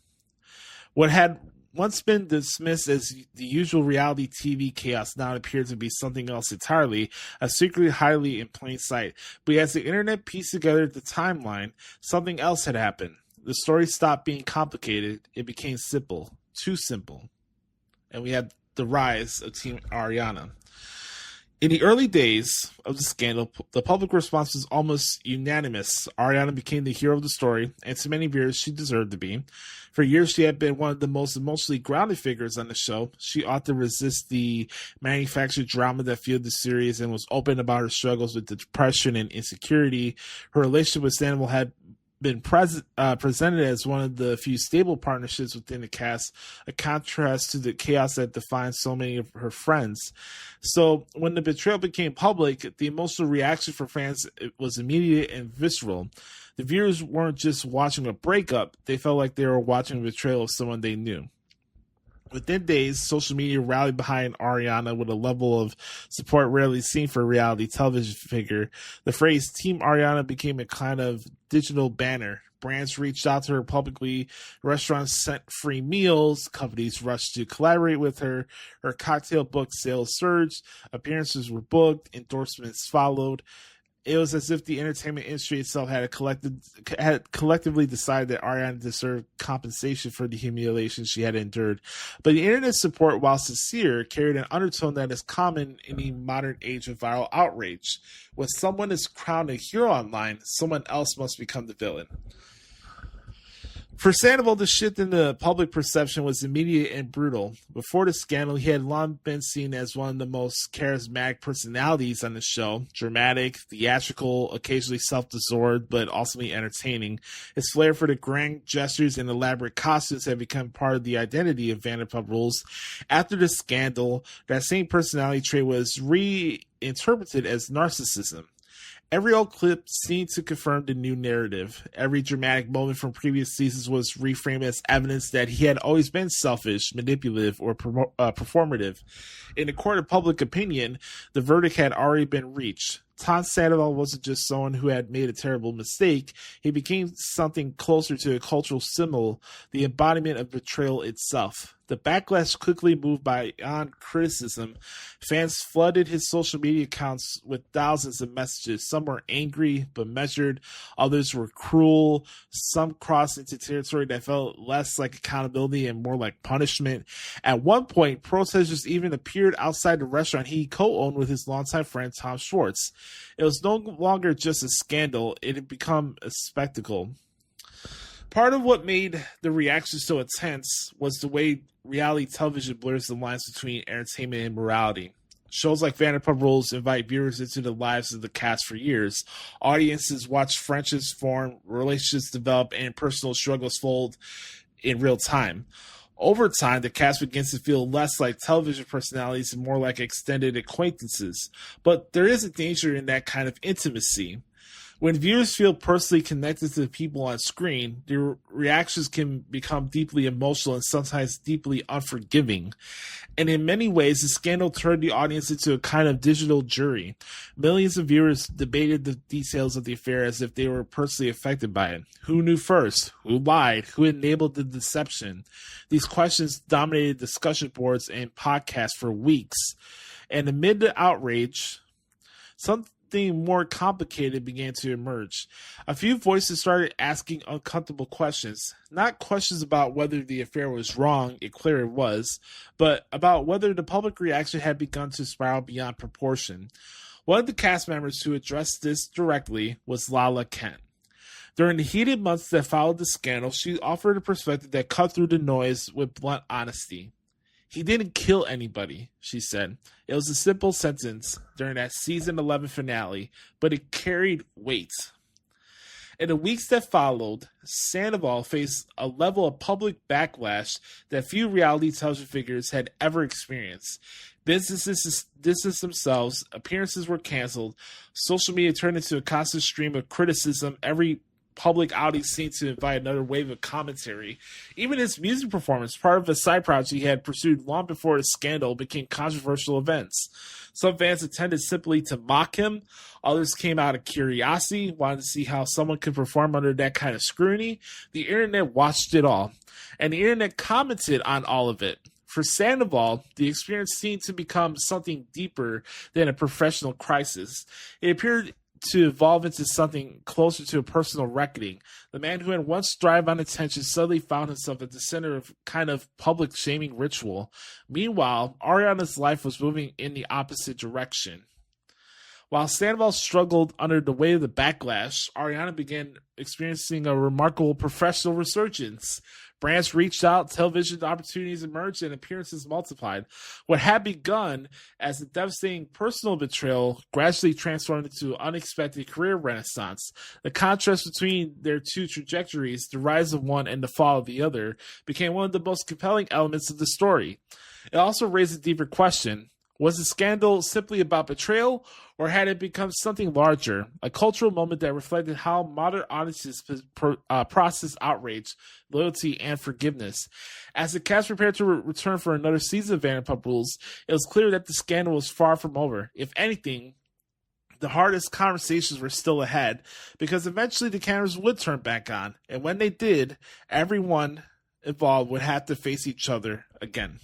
What had once been dismissed as the usual reality TV chaos now appeared to be something else entirely, a secretly highly in plain sight. But as the internet pieced together the timeline, something else had happened. The story stopped being complicated. It became simple. Too simple. And we had the rise of Team Ariana. In the early days of the scandal, the public response was almost unanimous. Ariana became the hero of the story, and to many viewers, she deserved to be. For years, she had been one of the most emotionally grounded figures on the show. She ought to resist the manufactured drama that fueled the series and was open about her struggles with depression and insecurity. Her relationship with Sandoval had been presented as one of the few stable partnerships within the cast, a contrast to the chaos that defined so many of her friends. So when the betrayal became public, the emotional reaction for fans was immediate and visceral. The viewers weren't just watching a breakup, they felt like they were watching a betrayal of someone they knew. Within days, social media rallied behind Ariana with a level of support rarely seen for a reality television figure. The phrase Team Ariana became a kind of digital banner. Brands reached out to her publicly, restaurants sent free meals, companies rushed to collaborate with her, her cocktail book sales surged, appearances were booked, endorsements followed. It was as if the entertainment industry itself had collectively decided that Ariana deserved compensation for the humiliation she had endured. But the internet's support, while sincere, carried an undertone that is common in the modern age of viral outrage. When someone is crowned a hero online, someone else must become the villain. For Sandoval, the shift in the public perception was immediate and brutal. Before the scandal, he had long been seen as one of the most charismatic personalities on the show. Dramatic, theatrical, occasionally self-absorbed, but ultimately entertaining. His flair for the grand gestures and elaborate costumes had become part of the identity of Vanderpump Rules. After the scandal, that same personality trait was reinterpreted as narcissism. Every old clip seemed to confirm the new narrative. Every dramatic moment from previous seasons was reframed as evidence that he had always been selfish, manipulative, or performative. In the court of public opinion, the verdict had already been reached. Tom Sandoval wasn't just someone who had made a terrible mistake. He became something closer to a cultural symbol, the embodiment of betrayal itself. The backlash quickly moved beyond criticism. Fans flooded his social media accounts with thousands of messages. Some were angry but measured. Others were cruel. Some crossed into territory that felt less like accountability and more like punishment. At one point, protesters even appeared outside the restaurant he co-owned with his longtime friend Tom Schwartz. It was no longer just a scandal. It had become a spectacle. Part of what made the reaction so intense was the way reality television blurs the lines between entertainment and morality. Shows like Vanderpump Rules invite viewers into the lives of the cast for years. Audiences watch friendships form, relationships develop, and personal struggles fold in real time. Over time, the cast begins to feel less like television personalities and more like extended acquaintances. But there is a danger in that kind of intimacy. When viewers feel personally connected to the people on screen, their reactions can become deeply emotional and sometimes deeply unforgiving. And in many ways, the scandal turned the audience into a kind of digital jury. Millions of viewers debated the details of the affair as if they were personally affected by it. Who knew first? Who lied? Who enabled the deception? These questions dominated discussion boards and podcasts for weeks. And amid the outrage, something more complicated began to emerge. A few voices started asking uncomfortable questions, not questions about whether the affair was wrong, it clearly was, but about whether the public reaction had begun to spiral beyond proportion. One of the cast members who addressed this directly was Lala Kent. During the heated months that followed the scandal, she offered a perspective that cut through the noise with blunt honesty. He didn't kill anybody, she said. It was a simple sentence during that season 11 finale, but it carried weight. In the weeks that followed, Sandoval faced a level of public backlash that few reality television figures had ever experienced. Businesses distanced themselves, appearances were canceled, social media turned into a constant stream of criticism. Every public outing seemed to invite another wave of commentary. Even his music performance, part of a side project he had pursued long before his scandal, became controversial events. Some fans attended simply to mock him. Others came out of curiosity, wanted to see how someone could perform under that kind of scrutiny. The internet watched it all, and the internet commented on all of it. For Sandoval, the experience seemed to become something deeper than a professional crisis. It appeared to evolve into something closer to a personal reckoning. The man who had once thrived on attention suddenly found himself at the center of kind of public shaming ritual. Meanwhile, Ariana's life was moving in the opposite direction. While Sandoval struggled under the weight of the backlash, Ariana began experiencing a remarkable professional resurgence. Brands reached out, television opportunities emerged, and appearances multiplied. What had begun as a devastating personal betrayal gradually transformed into an unexpected career renaissance. The contrast between their two trajectories, the rise of one and the fall of the other, became one of the most compelling elements of the story. It also raised a deeper question. Was the scandal simply about betrayal, or had it become something larger, a cultural moment that reflected how modern audiences process outrage, loyalty, and forgiveness? As the cast prepared to return for another season of Vanderpump Rules, it was clear that the scandal was far from over. If anything, the hardest conversations were still ahead, because eventually the cameras would turn back on, and when they did, everyone involved would have to face each other again.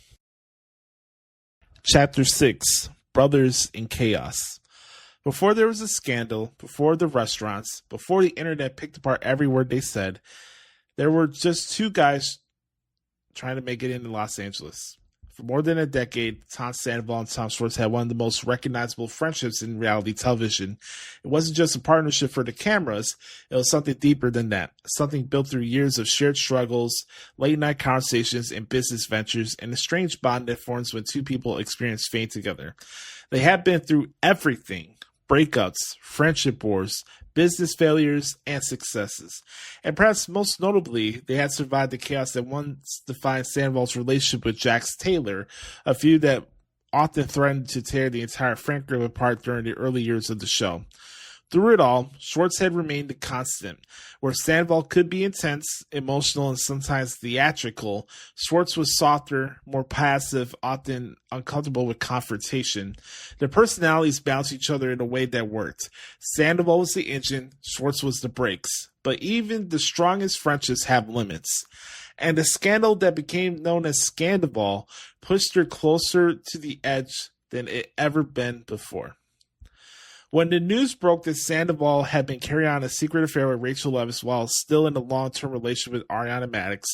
Chapter 6, Brothers in Chaos. Before there was a scandal, before the restaurants, before the internet picked apart every word they said, there were just two guys trying to make it into Los Angeles. For more than a decade, Tom Sandoval and Tom Schwartz had one of the most recognizable friendships in reality television. It wasn't just a partnership for the cameras, it was something deeper than that. Something built through years of shared struggles, late-night conversations, and business ventures, and a strange bond that forms when two people experience fame together. They had been through everything. Breakups, friendship wars, business failures, and successes. And perhaps most notably, they had survived the chaos that once defined Sandoval's relationship with Jax Taylor, a feud that often threatened to tear the entire friend group apart during the early years of the show. Through it all, Schwartz had remained a constant. Where Sandoval could be intense, emotional, and sometimes theatrical, Schwartz was softer, more passive, often uncomfortable with confrontation. Their personalities balanced each other in a way that worked. Sandoval was the engine, Schwartz was the brakes. But even the strongest friendships have limits. And the scandal that became known as Scandoval pushed her closer to the edge than it ever been before. When the news broke that Sandoval had been carrying on a secret affair with Rachel Leviss while still in a long-term relationship with Ariana Madix,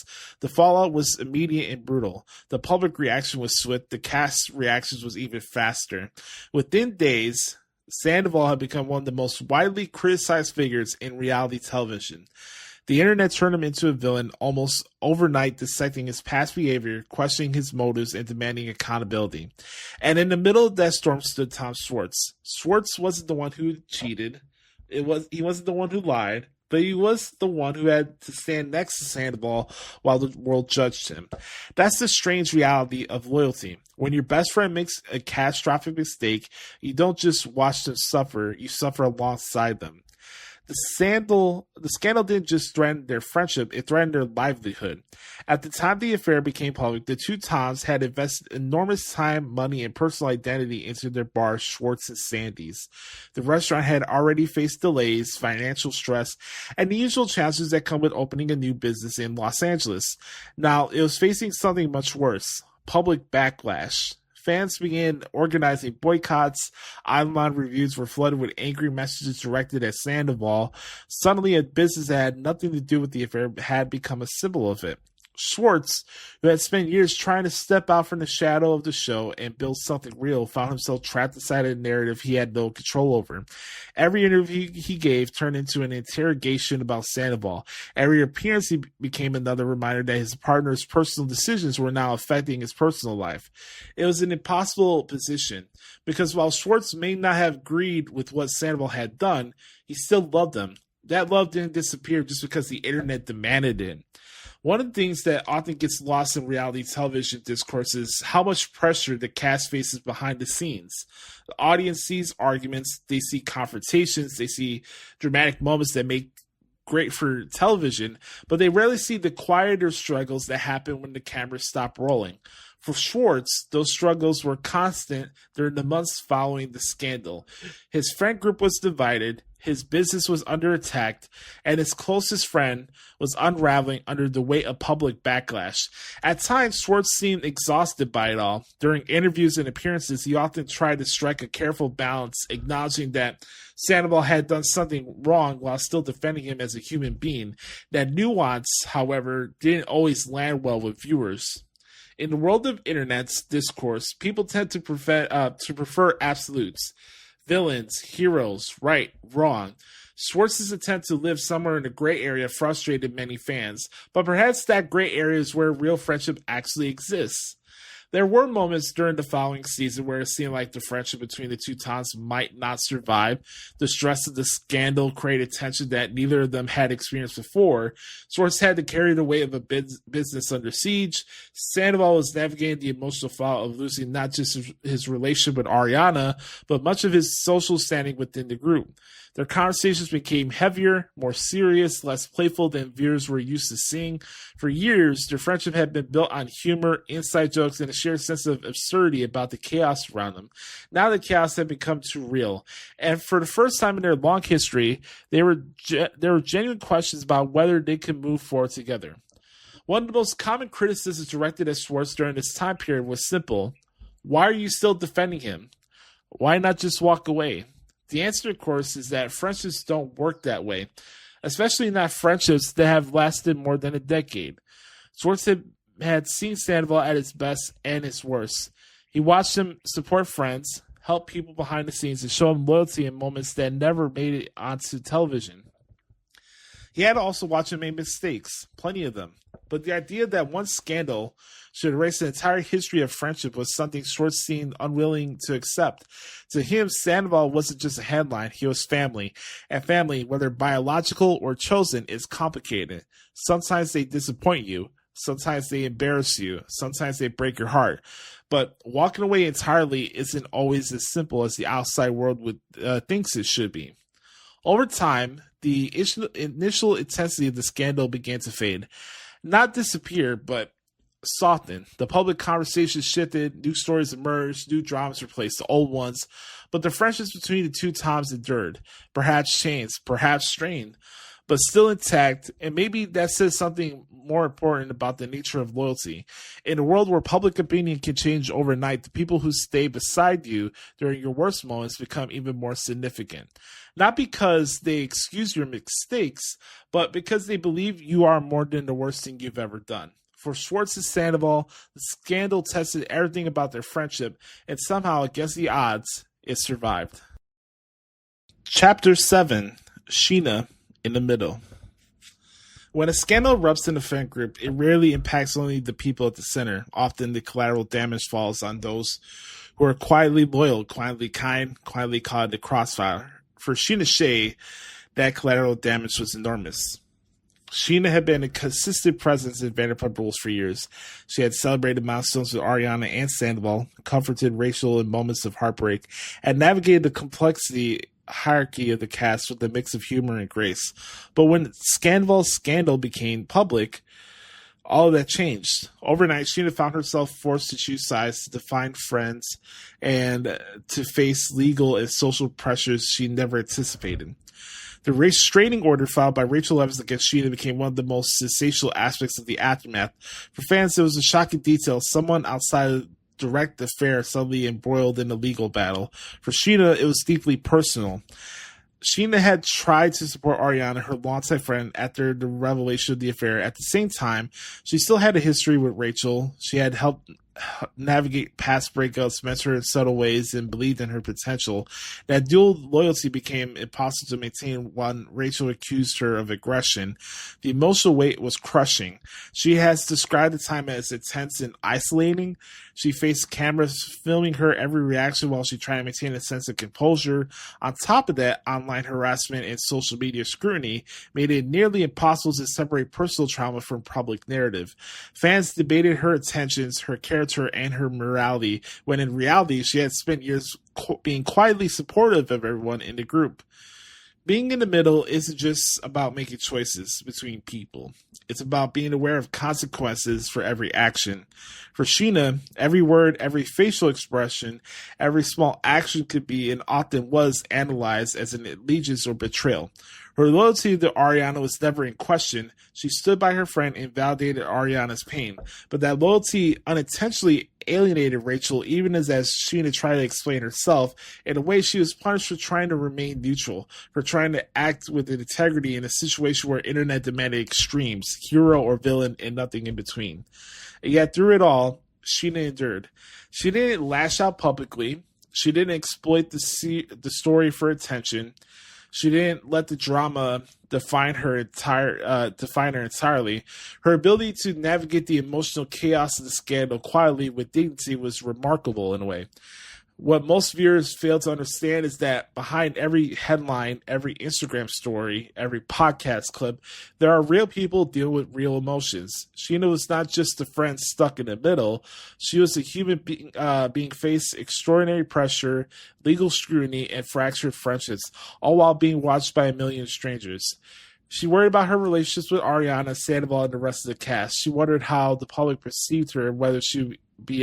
the fallout was immediate and brutal. The public reaction was swift. The cast's reactions was even faster. Within days, Sandoval had become one of the most widely criticized figures in reality television. The internet turned him into a villain almost overnight, dissecting his past behavior, questioning his motives, and demanding accountability. And in the middle of that storm stood Tom Schwartz. Schwartz wasn't the one who cheated. He wasn't the one who lied, but he was the one who had to stand next to Sandoval while the world judged him. That's the strange reality of loyalty. When your best friend makes a catastrophic mistake, you don't just watch them suffer, you suffer alongside them. The scandal didn't just threaten their friendship, it threatened their livelihood. At the time the affair became public, the two Toms had invested enormous time, money, and personal identity into their bar, Schwartz and Sandy's. The restaurant had already faced delays, financial stress, and the usual challenges that come with opening a new business in Los Angeles. Now, it was facing something much worse: public backlash. Fans began organizing boycotts. Online reviews were flooded with angry messages directed at Sandoval. Suddenly, a business that had nothing to do with the affair had become a symbol of it. Schwartz, who had spent years trying to step out from the shadow of the show and build something real, found himself trapped inside a narrative he had no control over. Every interview he gave turned into an interrogation about Sandoval. Every appearance he became another reminder that his partner's personal decisions were now affecting his personal life. It was an impossible position, because while Schwartz may not have agreed with what Sandoval had done, he still loved him. that love didn't disappear just because the internet demanded it. One of the things that often gets lost in reality television discourse is how much pressure the cast faces behind the scenes. The audience sees arguments, they see confrontations, they see dramatic moments that make great for television, but they rarely see the quieter struggles that happen when the cameras stop rolling. For Schwartz, those struggles were constant during the months following the scandal. His friend group was divided, his business was under attack, and his closest friend was unraveling under the weight of public backlash. At times, Schwartz seemed exhausted by it all. During interviews and appearances, he often tried to strike a careful balance, acknowledging that Sandoval had done something wrong while still defending him as a human being. That nuance, however, didn't always land well with viewers. In the world of internet's discourse, people tend to prefer absolutes. Villains, heroes, right, wrong. Schwartz's attempt to live somewhere in the gray area frustrated many fans, but perhaps that gray area is where real friendship actually exists. There were moments during the following season where it seemed like the friendship between the two Toms might not survive. The stress of the scandal created tension that neither of them had experienced before. Schwartz had to carry the weight of a business under siege. Sandoval was navigating the emotional fallout of losing not just his relationship with Ariana, but much of his social standing within the group. Their conversations became heavier, more serious, less playful than viewers were used to seeing. For years, their friendship had been built on humor, inside jokes, and a shared sense of absurdity about the chaos around them. Now the chaos had become too real. And for the first time in their long history, there were genuine questions about whether they could move forward together. One of the most common criticisms directed at Schwartz during this time period was simple. Why are you still defending him? Why not just walk away? The answer, of course, is that friendships don't work that way, especially not friendships that have lasted more than a decade. Schwartz had seen Sandoval at his best and his worst. He watched him support friends, help people behind the scenes, and show him loyalty in moments that never made it onto television. He had to also watch him make mistakes, plenty of them. But the idea that one scandal should erase an entire history of friendship was something Schwartz seemed unwilling to accept. To him, Sandoval wasn't just a headline, he was family. And family, whether biological or chosen, is complicated. Sometimes they disappoint you. Sometimes they embarrass you. Sometimes they break your heart. But walking away entirely isn't always as simple as the outside world thinks it should be. Over time, the initial intensity of the scandal began to fade. Not disappear, but soften. The public conversation shifted, new stories emerged, new dramas replaced the old ones, but the friendships between the two Toms endured, perhaps changed, perhaps strained, but still intact, and maybe that says something more important about the nature of loyalty. In a world where public opinion can change overnight, the people who stay beside you during your worst moments become even more significant. Not because they excuse your mistakes, but because they believe you are more than the worst thing you've ever done. For Schwartz and Sandoval, the scandal tested everything about their friendship, and somehow, against the odds, it survived. Chapter 7, Scheana in the Middle. When a scandal erupts in a friend group, it rarely impacts only the people at the center. Often the collateral damage falls on those who are quietly loyal, quietly kind, quietly caught in the crossfire. For Scheana Shay, that collateral damage was enormous. Scheana had been a consistent presence in Vanderpump Rules for years. She had celebrated milestones with Ariana and Sandoval, comforted Rachel in moments of heartbreak, and navigated the complexity hierarchy of the cast with a mix of humor and grace. But when Sandoval's scandal became public, all of that changed. Overnight, Scheana found herself forced to choose sides, to define friends, and to face legal and social pressures she never anticipated. The restraining order filed by Rachel Evans against Scheana became one of the most sensational aspects of the aftermath. For fans, it was a shocking detail. Someone outside of direct affair suddenly embroiled in a legal battle. For Scheana, it was deeply personal. Scheana had tried to support Ariana, her longtime friend, after the revelation of the affair. At the same time, she still had a history with Rachel. She had helped navigate past breakups, mentor her in subtle ways, and believed in her potential. That dual loyalty became impossible to maintain when Rachel accused her of aggression. The emotional weight was crushing. She has described the time as intense and isolating. She faced cameras filming her every reaction while she tried to maintain a sense of composure. On top of that, online harassment and social media scrutiny made it nearly impossible to separate personal trauma from public narrative. Fans debated her intentions, her character, and her morality, when in reality, she had spent years being quietly supportive of everyone in the group. Being in the middle isn't just about making choices between people. It's about being aware of consequences for every action. For Scheana, every word, every facial expression, every small action could be and often was analyzed as an allegiance or betrayal. Her loyalty to Ariana was never in question. She stood by her friend and validated Ariana's pain. But that loyalty unintentionally alienated Rachel, even as Scheana tried to explain herself. In a way, she was punished for trying to remain neutral, for trying to act with integrity in a situation where internet demanded extremes, hero or villain, and nothing in between. And yet, through it all, Scheana endured. She didn't lash out publicly. She didn't exploit the story for attention. She didn't let the drama define her entirely. Her ability to navigate the emotional chaos of the scandal quietly with dignity was remarkable in a way. What most viewers fail to understand is that behind every headline, every Instagram story, every podcast clip, there are real people dealing with real emotions. Scheana was not just a friend stuck in the middle. She was a human being faced extraordinary pressure, legal scrutiny, and fractured friendships, all while being watched by a million strangers. She worried about her relationships with Ariana, Sandoval, and the rest of the cast. She wondered how the public perceived her and whether she would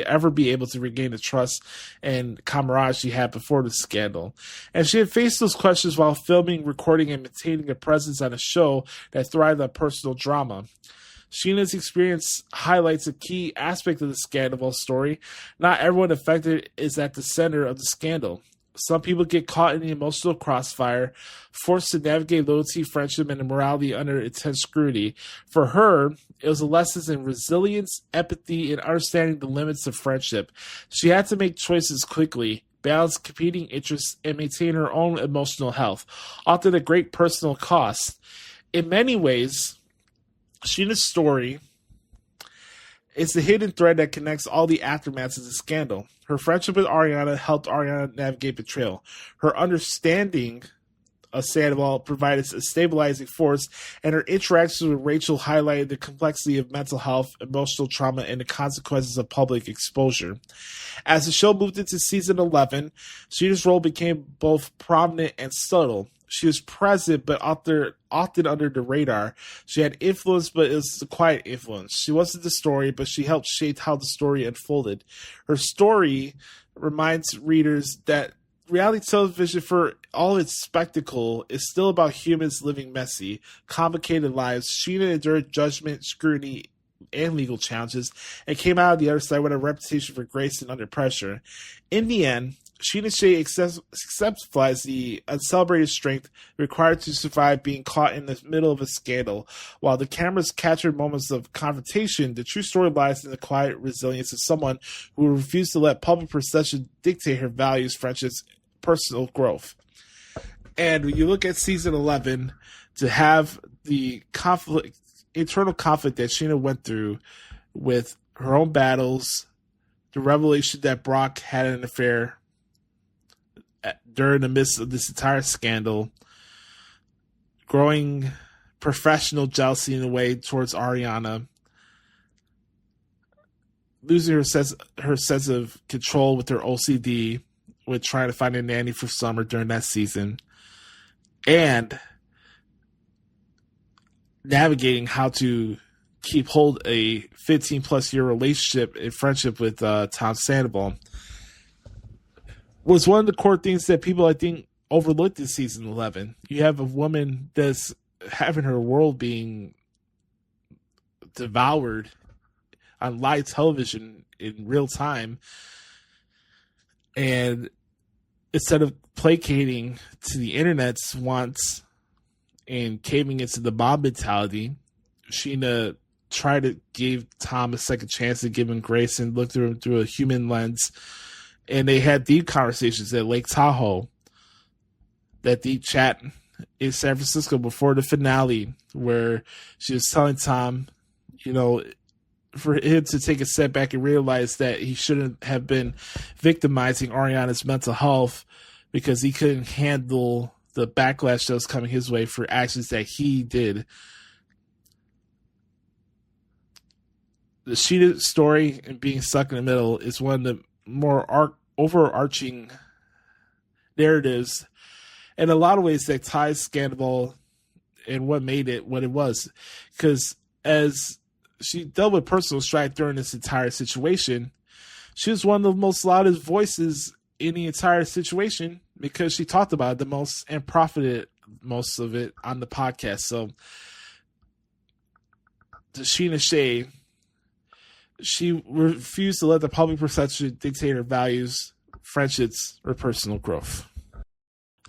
ever be able to regain the trust and camaraderie she had before the scandal. And she had faced those questions while filming, recording, and maintaining a presence on a show that thrived on personal drama. Scheana's experience highlights a key aspect of the scandal story. Not everyone affected is at the center of the scandal. Some people get caught in the emotional crossfire, forced to navigate loyalty, friendship, and morality under intense scrutiny. For her, it was a lesson in resilience, empathy, and understanding the limits of friendship. She had to make choices quickly, balance competing interests, and maintain her own emotional health, often at great personal cost. In many ways, Scheana's story is the hidden thread that connects all the aftermaths of the scandal. Her friendship with Ariana helped Ariana navigate betrayal. Her understanding of Sandoval provided a stabilizing force, and her interactions with Rachel highlighted the complexity of mental health, emotional trauma, and the consequences of public exposure. As the show moved into season 11, Scheana's role became both prominent and subtle. She was present, but often under the radar. She had influence, but it was a quiet influence. She wasn't the story, but she helped shape how the story unfolded. Her story reminds readers that reality television, for all its spectacle, is still about humans living messy, complicated lives. Scheana endured judgment, scrutiny, and legal challenges, and came out of the other side with a reputation for grace and under pressure. In the end, Scheana Shay exemplifies the uncelebrated strength required to survive being caught in the middle of a scandal. While the cameras captured moments of confrontation, the true story lies in the quiet resilience of someone who refused to let public perception dictate her values, friendships, personal growth. And when you look at season 11, to have the internal conflict that Scheana went through with her own battles, the revelation that Brock had an affair during the midst of this entire scandal, growing professional jealousy in a way towards Ariana, losing her sense of control with her OCD, with trying to find a nanny for Summer during that season, and navigating how to keep hold a 15-plus year relationship and friendship with Tom Sandoval was one of the core things that people, I think, overlooked in season 11. You have a woman that's having her world being devoured on live television in real time, and instead of placating to the internet's wants and caving into the mob mentality, Scheana tried to give Tom a second chance to give him grace and look through him through a human lens. And they had deep conversations at Lake Tahoe, that deep chat in San Francisco before the finale, where she was telling Tom, you know, for him to take a step back and realize that he shouldn't have been victimizing Ariana's mental health because he couldn't handle the backlash that was coming his way for actions that he did. The Scheana story and being stuck in the middle is one of the more overarching narratives in a lot of ways that ties Scandal and what made it what it was. Because as she dealt with personal strife during this entire situation, she was one of the most loudest voices in the entire situation because she talked about it the most and profited most of it on the podcast. So to Scheana Shay, she refused to let the public perception dictate her values, friendships, or personal growth.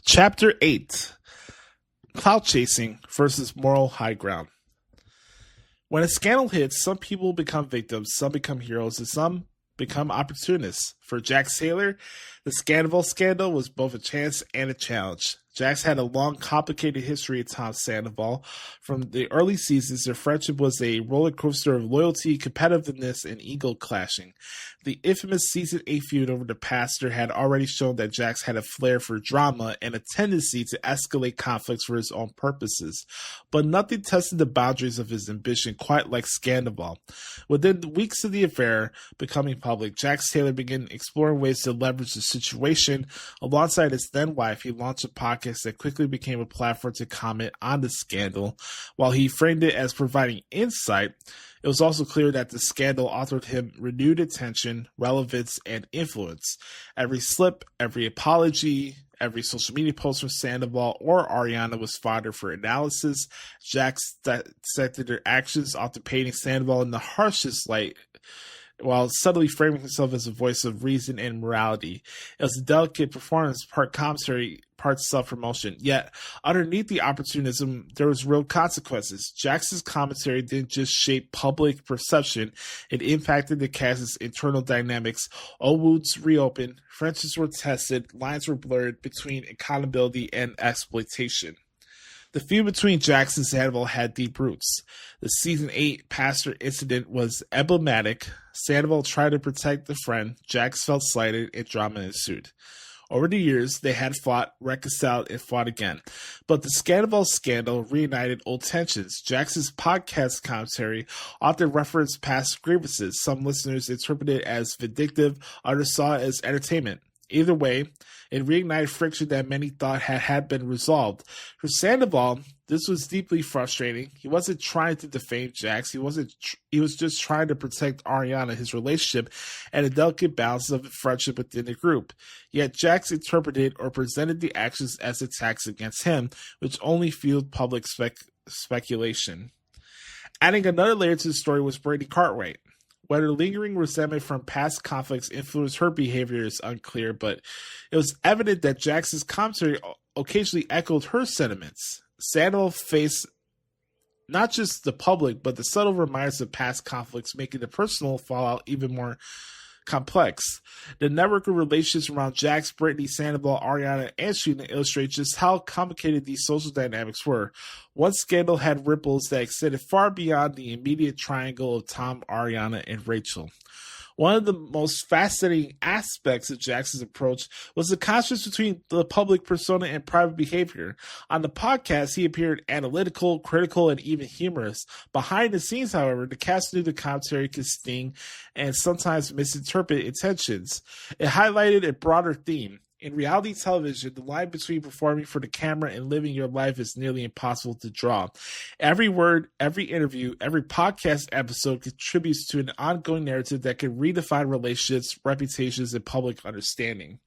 Chapter 8, Clout Chasing versus Moral High Ground. When a scandal hits, some people become victims, some become heroes, and some become opportunists. For Jax Taylor, the Sandoval scandal was both a chance and a challenge. Jax had a long, complicated history with Tom Sandoval. From the early seasons, their friendship was a roller coaster of loyalty, competitiveness, and ego clashing. The infamous Season 8 feud over the pastor had already shown that Jax had a flair for drama and a tendency to escalate conflicts for his own purposes. But nothing tested the boundaries of his ambition quite like Sandoval. Within the weeks of the affair becoming public, Jax Taylor began exploring ways to leverage the situation. Alongside his then wife, he launched a podcast that quickly became a platform to comment on the scandal. While he framed it as providing insight, it was also clear that the scandal offered him renewed attention, relevance, and influence. Every slip, every apology, every social media post from Sandoval or Ariana was fodder for analysis. Jax dissected their actions, often painting Sandoval in the harshest light, while subtly framing himself as a voice of reason and morality. It was a delicate performance, part commentary, part self-promotion. Yet, underneath the opportunism, there was real consequences. Jax's commentary didn't just shape public perception, it impacted the cast's internal dynamics. Old wounds reopened, friendships were tested, lines were blurred between accountability and exploitation. The feud between Jax and Sandoval had deep roots. The Season 8 pastor incident was emblematic. Sandoval tried to protect the friend, Jax felt slighted, and drama ensued. Over the years, they had fought, reconciled, and fought again. But the Sandoval scandal reignited old tensions. Jax's podcast commentary often referenced past grievances. Some listeners interpreted it as vindictive, others saw it as entertainment. Either way, it reignited friction that many thought had been resolved. For Sandoval, this was deeply frustrating. He wasn't trying to defame Jax. He was just trying to protect Ariana, his relationship, and a delicate balance of friendship within the group. Yet Jax interpreted or presented the actions as attacks against him, which only fueled public speculation. Adding another layer to the story was Brady Cartwright. Whether lingering resentment from past conflicts influenced her behavior is unclear, but it was evident that Jax's commentary occasionally echoed her sentiments. Sandoval faced not just the public, but the subtle reminders of past conflicts, making the personal fallout even more complex. The network of relationships around Jax, Brittany, Sandoval, Ariana, and Scheana illustrate just how complicated these social dynamics were. One scandal had ripples that extended far beyond the immediate triangle of Tom, Ariana, and Rachel. One of the most fascinating aspects of Jax's approach was the contrast between the public persona and private behavior. On the podcast, he appeared analytical, critical, and even humorous. Behind the scenes, however, the cast knew the commentary could sting and sometimes misinterpret intentions. It highlighted a broader theme. In reality television, the line between performing for the camera and living your life is nearly impossible to draw. Every word, every interview, every podcast episode contributes to an ongoing narrative that can redefine relationships, reputations, and public understanding.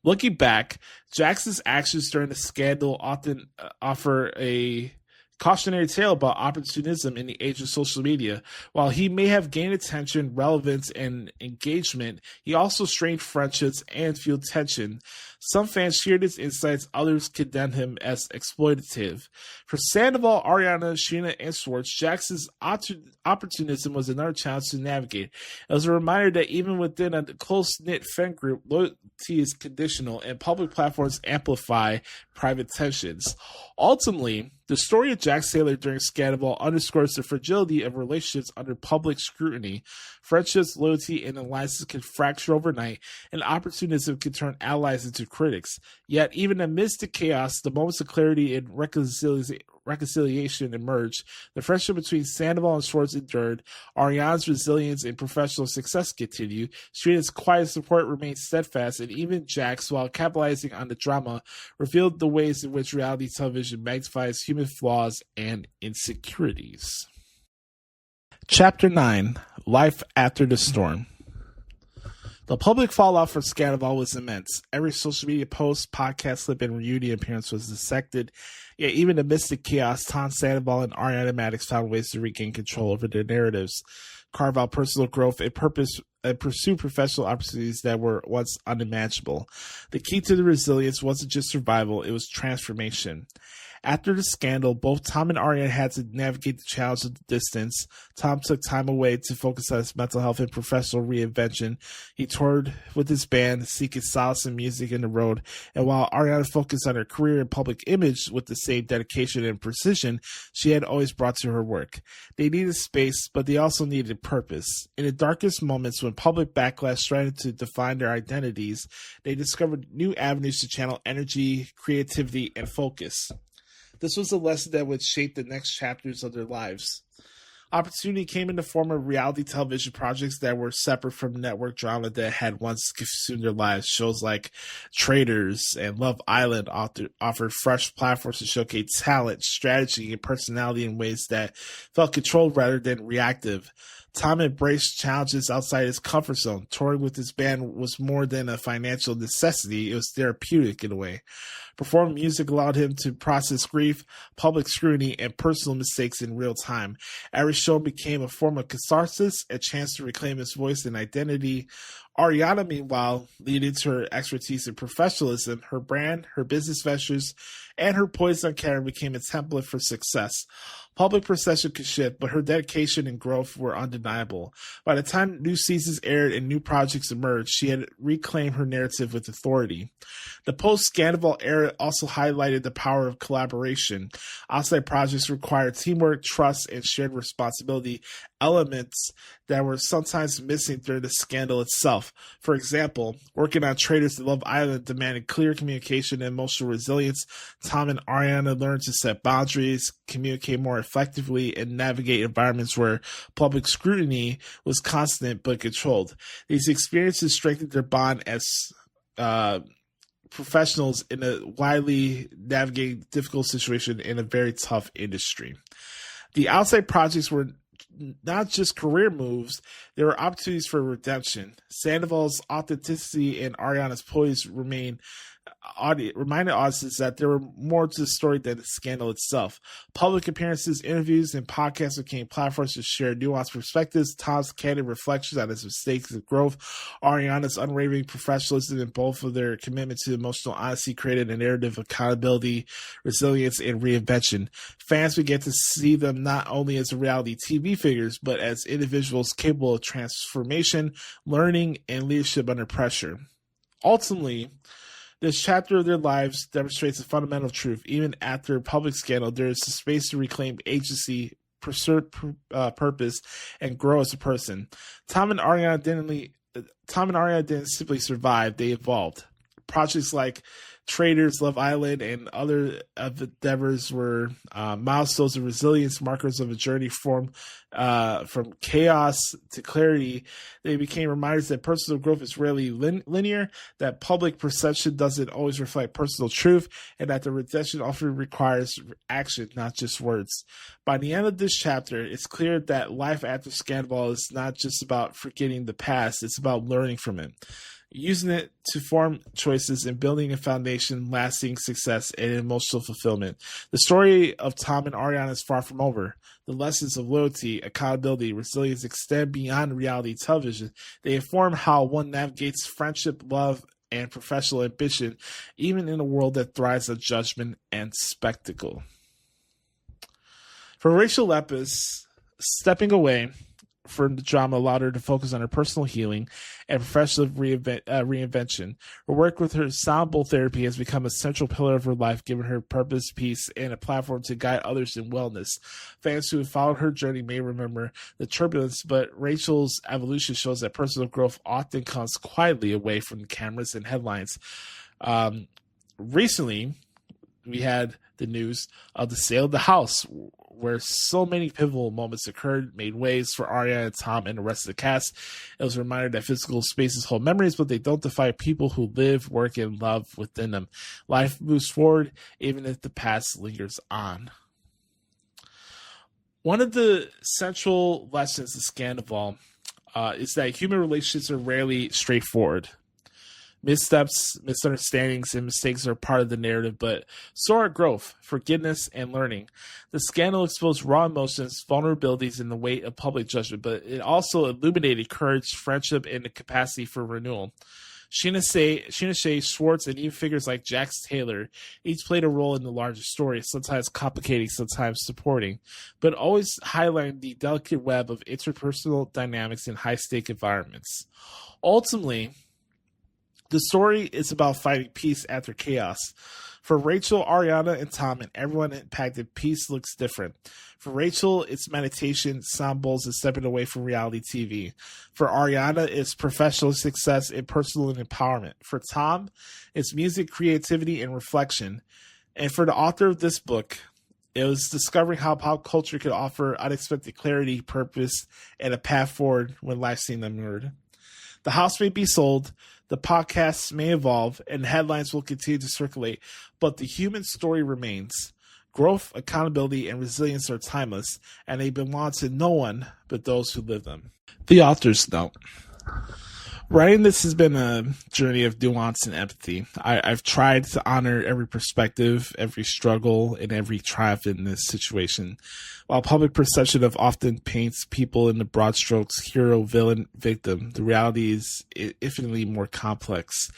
Looking back, Jackson's actions during the scandal often offer a cautionary tale about opportunism in the age of social media. While he may have gained attention, relevance, and engagement, he also strained friendships and fueled tension. Some fans shared his insights, others condemned him as exploitative. For Sandoval, Ariana, Scheana, and Schwartz, Jax's opportunism was another challenge to navigate. It was a reminder that even within a close-knit fan group, loyalty is conditional, and public platforms amplify private tensions. Ultimately, the story of Jax Taylor during Scandal underscores the fragility of relationships under public scrutiny. Friendships, loyalty, and alliances can fracture overnight, and opportunism can turn allies into critics. Yet, even amidst the chaos, the moments of clarity and reconciliation emerged. The friendship between Sandoval and Schwartz endured. Ariana's resilience and professional success continued. Scheana's quiet support remained steadfast, and even Jax, while capitalizing on the drama, revealed the ways in which reality television magnifies human flaws and insecurities. Chapter 9: Life After the Storm. The public fallout from Scandal was immense. Every social media post, podcast clip, and reunion appearance was dissected. Yet even amidst the chaos, Tom Sandoval and Ariana Madix found ways to regain control over their narratives, carve out personal growth, and pursue professional opportunities that were once unimaginable. The key to the resilience wasn't just survival, it was transformation. After the scandal, both Tom and Ariana had to navigate the challenge of the distance. Tom took time away to focus on his mental health and professional reinvention. He toured with his band, seeking solace in music and the road. And while Ariana focused on her career and public image with the same dedication and precision she had always brought to her work. They needed space, but they also needed purpose. In the darkest moments when public backlash started to define their identities, they discovered new avenues to channel energy, creativity, and focus. This was a lesson that would shape the next chapters of their lives. Opportunity came in the form of reality television projects that were separate from network drama that had once consumed their lives. Shows like Traitors and Love Island offered fresh platforms to showcase talent, strategy, and personality in ways that felt controlled rather than reactive. Tom embraced challenges outside his comfort zone. Touring with his band was more than a financial necessity. It was therapeutic in a way. Performing music allowed him to process grief, public scrutiny, and personal mistakes in real time. Every show became a form of catharsis, a chance to reclaim his voice and identity. Ariana, meanwhile, leading to her expertise and professionalism, her brand, her business ventures, and her poise on camera became a template for success. Public perception could shift, but her dedication and growth were undeniable. By the time new seasons aired and new projects emerged, she had reclaimed her narrative with authority. The post-Scandal era also highlighted the power of collaboration. Outside projects required teamwork, trust, and shared responsibility, elements that were sometimes missing during the scandal itself. For example, working on Traitors to Love Island demanded clear communication and emotional resilience. Tom and Ariana learned to set boundaries, communicate more effectively, and navigate environments where public scrutiny was constant but controlled. These experiences strengthened their bond as professionals in a widely navigating difficult situation in a very tough industry. The outside projects were not just career moves, there were opportunities for redemption. Sandoval's authenticity and Ariana's poise reminded audiences that there were more to the story than the scandal itself. Public appearances, interviews, and podcasts became platforms to share nuanced perspectives. Tom's candid reflections on his mistakes and growth, Ariana's unwavering professionalism, and both of their commitment to emotional honesty created a narrative of accountability, resilience, and reinvention. Fans began to see them not only as reality TV figures, but as individuals capable of transformation, learning, and leadership under pressure. Ultimately, this chapter of their lives demonstrates a fundamental truth. Even after public scandal, there is a space to reclaim agency, pursue purpose, and grow as a person. Tom and Ariana didn't simply survive; they evolved. Projects like Traitors, Love Island, and other endeavors were milestones of resilience, markers of a journey from chaos to clarity. They became reminders that personal growth is rarely linear, that public perception doesn't always reflect personal truth, and that the redemption often requires action, not just words. By the end of this chapter, it's clear that life after Scandal is not just about forgetting the past, it's about learning from it, using it to form choices and building a foundation, lasting success, and emotional fulfillment. The story of Tom and Ariana is far from over. The lessons of loyalty, accountability, resilience extend beyond reality television. They inform how one navigates friendship, love, and professional ambition, even in a world that thrives on judgment and spectacle. For Joshie Lopez, stepping away from the drama allowed her to focus on her personal healing and professional reinvention. Her work with her sound bowl therapy has become a central pillar of her life, giving her purpose, peace, and a platform to guide others in wellness. Fans who have followed her journey may remember the turbulence, but Rachel's evolution shows that personal growth often comes quietly away from the cameras and headlines. Recently, we had the news of the sale of the house, where so many pivotal moments occurred, made ways for Ariana, Tom, and the rest of the cast. It was a reminder that physical spaces hold memories, but they don't define people who live, work, and love within them. Life moves forward, even if the past lingers on. One of the central lessons of Scandal is that human relationships are rarely straightforward. Missteps, misunderstandings, and mistakes are part of the narrative, but so are growth, forgiveness, and learning. The scandal exposed raw emotions, vulnerabilities, and the weight of public judgment, but it also illuminated courage, friendship, and the capacity for renewal. Scheana Shay, Schwartz, and even figures like Jax Taylor each played a role in the larger story, sometimes complicating, sometimes supporting, but always highlighting the delicate web of interpersonal dynamics in high-stake environments. Ultimately, the story is about finding peace after chaos. For Rachel, Ariana, and Tom, and everyone impacted, peace looks different. For Rachel, it's meditation, sound bowls, and stepping away from reality TV. For Ariana, it's professional success and personal empowerment. For Tom, it's music, creativity, and reflection. And for the author of this book, it was discovering how pop culture could offer unexpected clarity, purpose, and a path forward when life seemed unmoored. The house may be sold, the podcasts may evolve, and headlines will continue to circulate, but the human story remains. Growth, accountability, and resilience are timeless, and they belong to no one but those who live them. The author's note. Writing this has been a journey of nuance and empathy. I've tried to honor every perspective, every struggle, and every triumph in this situation. While public perception of often paints people in the broad strokes, hero, villain, victim, the reality is infinitely more complex.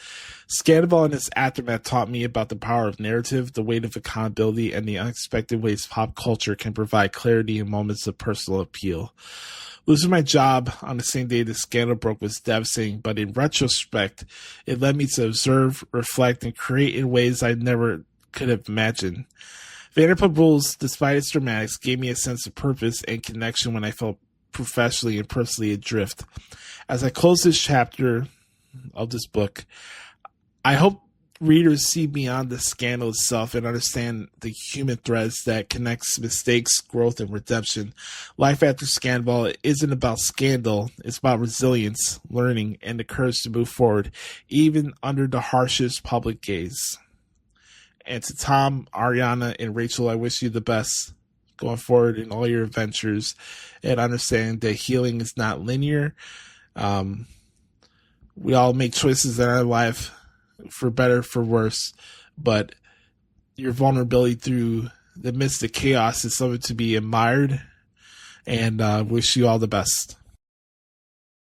Scandal and its aftermath taught me about the power of narrative, the weight of accountability, and the unexpected ways pop culture can provide clarity in moments of personal appeal. Losing my job on the same day the scandal broke was devastating, but in retrospect, it led me to observe, reflect, and create in ways I never could have imagined. Vanderpump Rules, despite its dramatics, gave me a sense of purpose and connection when I felt professionally and personally adrift. As I close this chapter of this book, I hope readers see beyond the scandal itself and understand the human threads that connects mistakes, growth, and redemption. Life after scandal isn't about scandal. It's about resilience, learning, and the courage to move forward, even under the harshest public gaze. And to Tom, Ariana, and Rachel, I wish you the best going forward in all your adventures, and understand that healing is not linear. We all make choices in our life, for better, for worse, but your vulnerability through the midst of chaos is something to be admired, and wish you all the best.